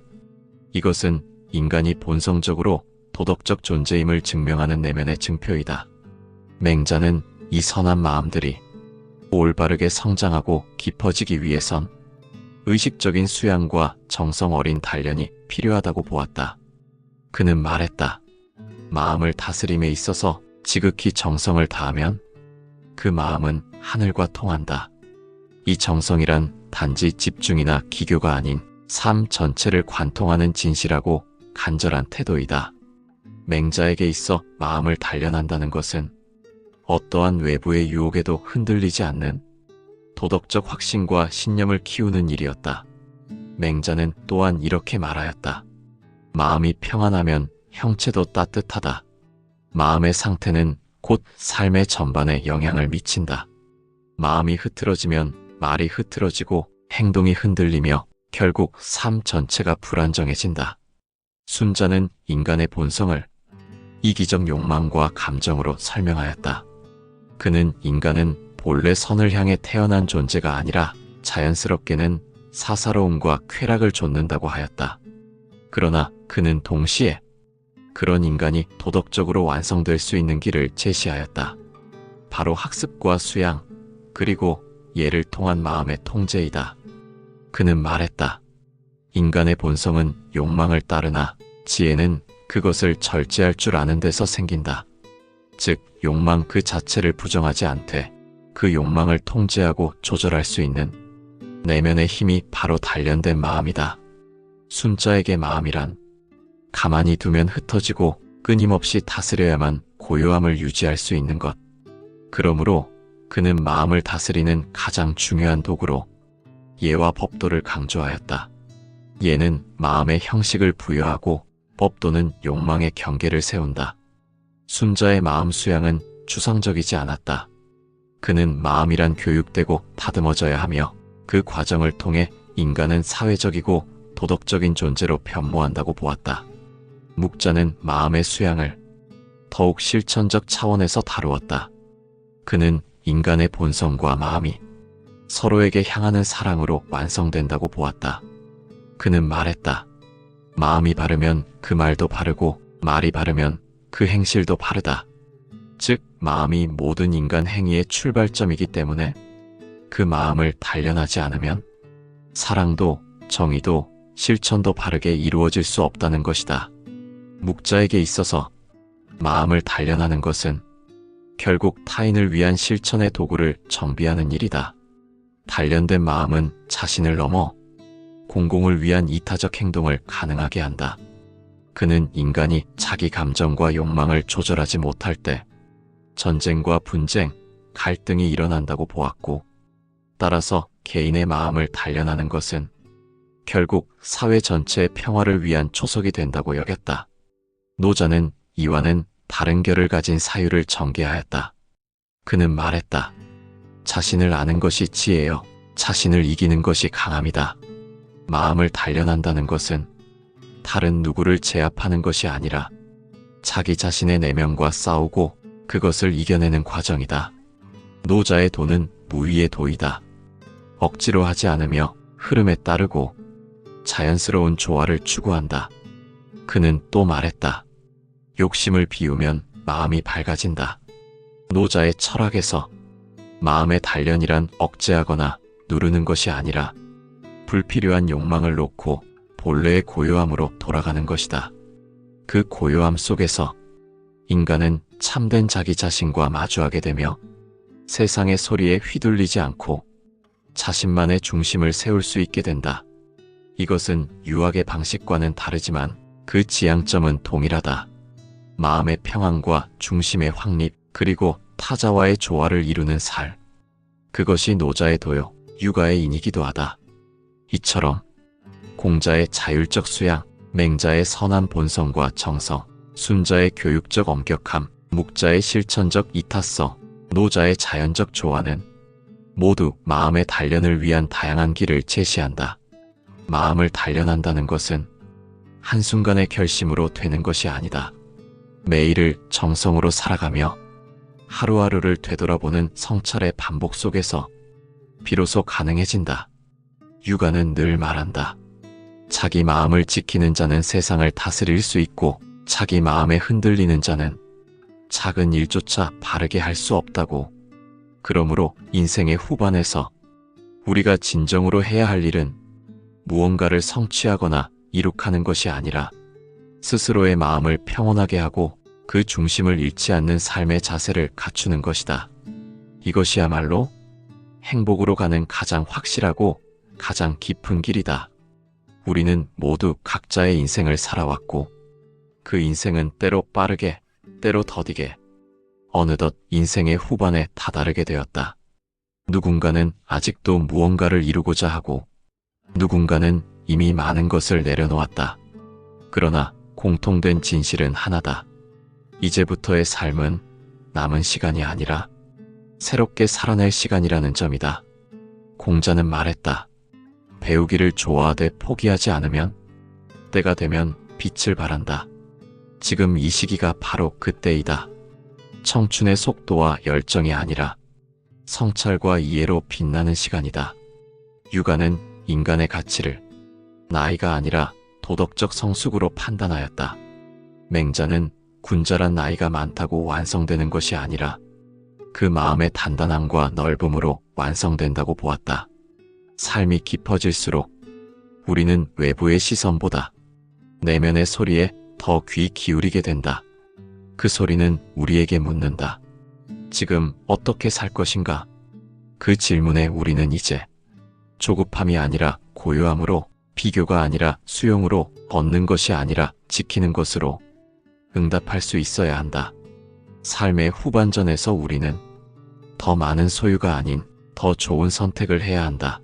이것은 인간이 본성적으로 도덕적 존재임을 증명하는 내면의 증표이다. 맹자는 이 선한 마음들이 올바르게 성장하고 깊어지기 위해선 의식적인 수양과 정성 어린 단련이 필요하다고 보았다. 그는 말했다. 마음을 다스림에 있어서 지극히 정성을 다하면 그 마음은 하늘과 통한다. 이 정성이란 단지 집중이나 기교가 아닌 삶 전체를 관통하는 진실하고 간절한 태도이다. 맹자에게 있어 마음을 단련한다는 것은 어떠한 외부의 유혹에도 흔들리지 않는 도덕적 확신과 신념을 키우는 일이었다. 맹자는 또한 이렇게 말하였다. 마음이 평안하면 형체도 따뜻하다. 마음의 상태는 곧 삶의 전반에 영향을 미친다. 마음이 흐트러지면 말이 흐트러지고 행동이 흔들리며 결국 삶 전체가 불안정해진다. 순자는 인간의 본성을 이기적 욕망과 감정으로 설명하였다. 그는 인간은 본래 선을 향해 태어난 존재가 아니라 자연스럽게는 사사로움과 쾌락을 좇는다고 하였다. 그러나 그는 동시에 그런 인간이 도덕적으로 완성될 수 있는 길을 제시하였다. 바로 학습과 수양, 그리고 예를 통한 마음의 통제이다. 그는 말했다. 인간의 본성은 욕망을 따르나 지혜는 그것을 절제할 줄 아는 데서 생긴다. 즉, 욕망 그 자체를 부정하지 않되 그 욕망을 통제하고 조절할 수 있는 내면의 힘이 바로 단련된 마음이다. 순자에게 마음이란 가만히 두면 흩어지고 끊임없이 다스려야만 고요함을 유지할 수 있는 것. 그러므로 그는 마음을 다스리는 가장 중요한 도구로 예와 법도를 강조하였다. 예는 마음의 형식을 부여하고 법도는 욕망의 경계를 세운다. 순자의 마음 수양은 추상적이지 않았다. 그는 마음이란 교육되고 다듬어져야 하며 그 과정을 통해 인간은 사회적이고 도덕적인 존재로 변모한다고 보았다. 묵자는 마음의 수양을 더욱 실천적 차원에서 다루었다. 그는 인간의 본성과 마음이 서로에게 향하는 사랑으로 완성된다고 보았다. 그는 말했다. 마음이 바르면 그 말도 바르고 말이 바르면 그 행실도 바르다. 즉, 마음이 모든 인간 행위의 출발점이기 때문에 그 마음을 단련하지 않으면 사랑도 정의도 실천도 바르게 이루어질 수 없다는 것이다. 묵자에게 있어서 마음을 단련하는 것은 결국 타인을 위한 실천의 도구를 정비하는 일이다. 단련된 마음은 자신을 넘어 공공을 위한 이타적 행동을 가능하게 한다. 그는 인간이 자기 감정과 욕망을 조절하지 못할 때 전쟁과 분쟁, 갈등이 일어난다고 보았고, 따라서 개인의 마음을 단련하는 것은 결국 사회 전체의 평화를 위한 초석이 된다고 여겼다. 노자는 이와는 다른 결을 가진 사유를 전개하였다. 그는 말했다. 자신을 아는 것이 지혜요, 자신을 이기는 것이 강함이다. 마음을 단련한다는 것은 다른 누구를 제압하는 것이 아니라 자기 자신의 내면과 싸우고 그것을 이겨내는 과정이다. 노자의 도는 무위의 도이다. 억지로 하지 않으며 흐름에 따르고 자연스러운 조화를 추구한다. 그는 또 말했다. 욕심을 비우면 마음이 밝아진다. 노자의 철학에서 마음의 단련이란 억제하거나 누르는 것이 아니라 불필요한 욕망을 놓고 본래의 고요함으로 돌아가는 것이다. 그 고요함 속에서 인간은 참된 자기 자신과 마주하게 되며 세상의 소리에 휘둘리지 않고 자신만의 중심을 세울 수 있게 된다. 이것은 유학의 방식과는 다르지만 그 지향점은 동일하다. 마음의 평안과 중심의 확립, 그리고 타자와의 조화를 이루는 살. 그것이 노자의 도요, 유가의 인이기도 하다. 이처럼 공자의 자율적 수양, 맹자의 선한 본성과 정성, 순자의 교육적 엄격함, 묵자의 실천적 이타성, 노자의 자연적 조화는 모두 마음의 단련을 위한 다양한 길을 제시한다. 마음을 단련한다는 것은 한순간의 결심으로 되는 것이 아니다. 매일을 정성으로 살아가며 하루하루를 되돌아보는 성찰의 반복 속에서 비로소 가능해진다. 유가는 늘 말한다. 자기 마음을 지키는 자는 세상을 다스릴 수 있고 자기 마음에 흔들리는 자는 작은 일조차 바르게 할 수 없다고. 그러므로 인생의 후반에서 우리가 진정으로 해야 할 일은 무언가를 성취하거나 이룩하는 것이 아니라 스스로의 마음을 평온하게 하고 그 중심을 잃지 않는 삶의 자세를 갖추는 것이다. 이것이야말로 행복으로 가는 가장 확실하고 가장 깊은 길이다. 우리는 모두 각자의 인생을 살아왔고 그 인생은 때로 빠르게, 때로 더디게, 어느덧 인생의 후반에 다다르게 되었다. 누군가는 아직도 무언가를 이루고자 하고 누군가는 이미 많은 것을 내려놓았다. 그러나 공통된 진실은 하나다. 이제부터의 삶은 남은 시간이 아니라 새롭게 살아낼 시간이라는 점이다. 공자는 말했다. 배우기를 좋아하되 포기하지 않으면 때가 되면 빛을 발한다. 지금 이 시기가 바로 그때이다. 청춘의 속도와 열정이 아니라 성찰과 이해로 빛나는 시간이다. 유가는 인간의 가치를 나이가 아니라 도덕적 성숙으로 판단하였다. 맹자는 군자란 나이가 많다고 완성되는 것이 아니라 그 마음의 단단함과 넓음으로 완성된다고 보았다. 삶이 깊어질수록 우리는 외부의 시선보다 내면의 소리에 더 귀 기울이게 된다. 그 소리는 우리에게 묻는다. 지금 어떻게 살 것인가? 그 질문에 우리는 이제 조급함이 아니라 고요함으로, 비교가 아니라 수용으로, 얻는 것이 아니라 지키는 것으로 응답할 수 있어야 한다. 삶의 후반전에서 우리는 더 많은 소유가 아닌 더 좋은 선택을 해야 한다.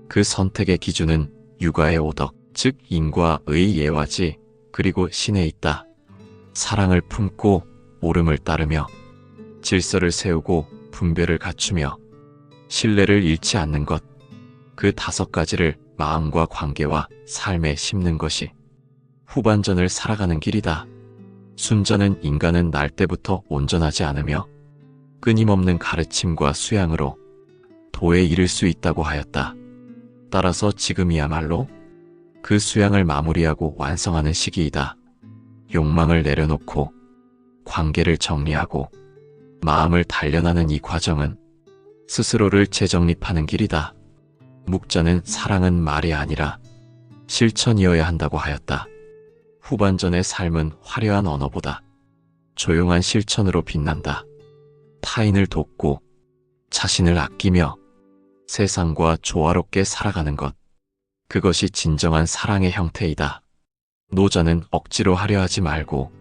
그 선택의 기준은 유가의 오덕, 즉 인과 의 예화지, 그리고 신에 있다. 사랑을 품고 옳음을 따르며 질서를 세우고 분별을 갖추며 신뢰를 잃지 않는 것, 그 5가지를 마음과 관계와 삶에 심는 것이 후반전을 살아가는 길이다. 순자는 인간은 날 때부터 온전하지 않으며 끊임없는 가르침과 수양으로 도에 이를 수 있다고 하였다. 따라서 지금이야말로 그 수양을 마무리하고 완성하는 시기이다. 욕망을 내려놓고 관계를 정리하고 마음을 단련하는 이 과정은 스스로를 재정립하는 길이다. 묵자는 사랑은 말이 아니라 실천이어야 한다고 하였다. 후반전의 삶은 화려한 언어보다 조용한 실천으로 빛난다. 타인을 돕고 자신을 아끼며 세상과 조화롭게 살아가는 것, 그것이 진정한 사랑의 형태이다. 노자는 억지로 하려 하지 말고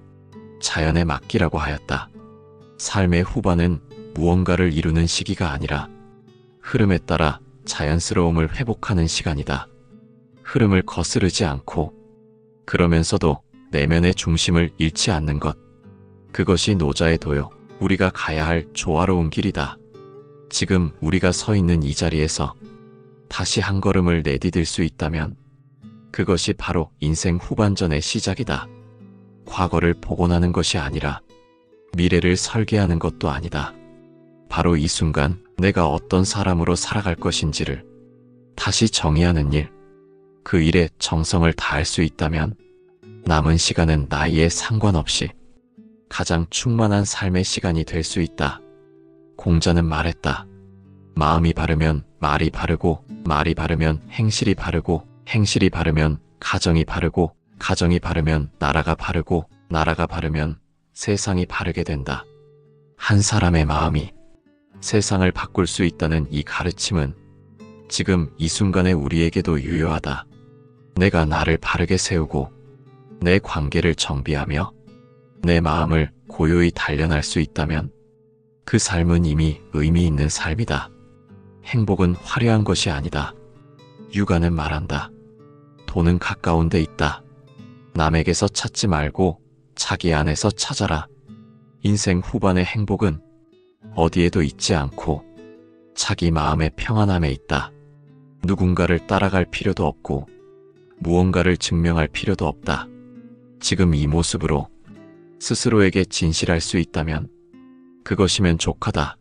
자연에 맡기라고 하였다. 삶의 후반은 무언가를 이루는 시기가 아니라 흐름에 따라 자연스러움을 회복하는 시간이다. 흐름을 거스르지 않고 그러면서도 내면의 중심을 잃지 않는 것, 그것이 노자의 도요, 우리가 가야 할 조화로운 길이다. 지금 우리가 서 있는 이 자리에서 다시 한 걸음을 내디딜 수 있다면 그것이 바로 인생 후반전의 시작이다. 과거를 복원하는 것이 아니라 미래를 설계하는 것도 아니다. 바로 이 순간 내가 어떤 사람으로 살아갈 것인지를 다시 정의하는 일, 그 일에 정성을 다할 수 있다면 남은 시간은 나이에 상관없이 가장 충만한 삶의 시간이 될 수 있다. 공자는 말했다. 마음이 바르면 말이 바르고, 말이 바르면 행실이 바르고, 행실이 바르면 가정이 바르고, 가정이 바르면 나라가 바르고, 나라가 바르면 세상이 바르게 된다. 한 사람의 마음이 세상을 바꿀 수 있다는 이 가르침은 지금 이 순간의 우리에게도 유효하다. 내가 나를 바르게 세우고 내 관계를 정비하며 내 마음을 고요히 단련할 수 있다면 그 삶은 이미 의미 있는 삶이다. 행복은 화려한 것이 아니다. 유가는 말한다. 돈은 가까운 데 있다. 남에게서 찾지 말고 자기 안에서 찾아라. 인생 후반의 행복은 어디에도 있지 않고 자기 마음의 평안함에 있다. 누군가를 따라갈 필요도 없고 무언가를 증명할 필요도 없다. 지금 이 모습으로 스스로에게 진실할 수 있다면 그것이 만족하다.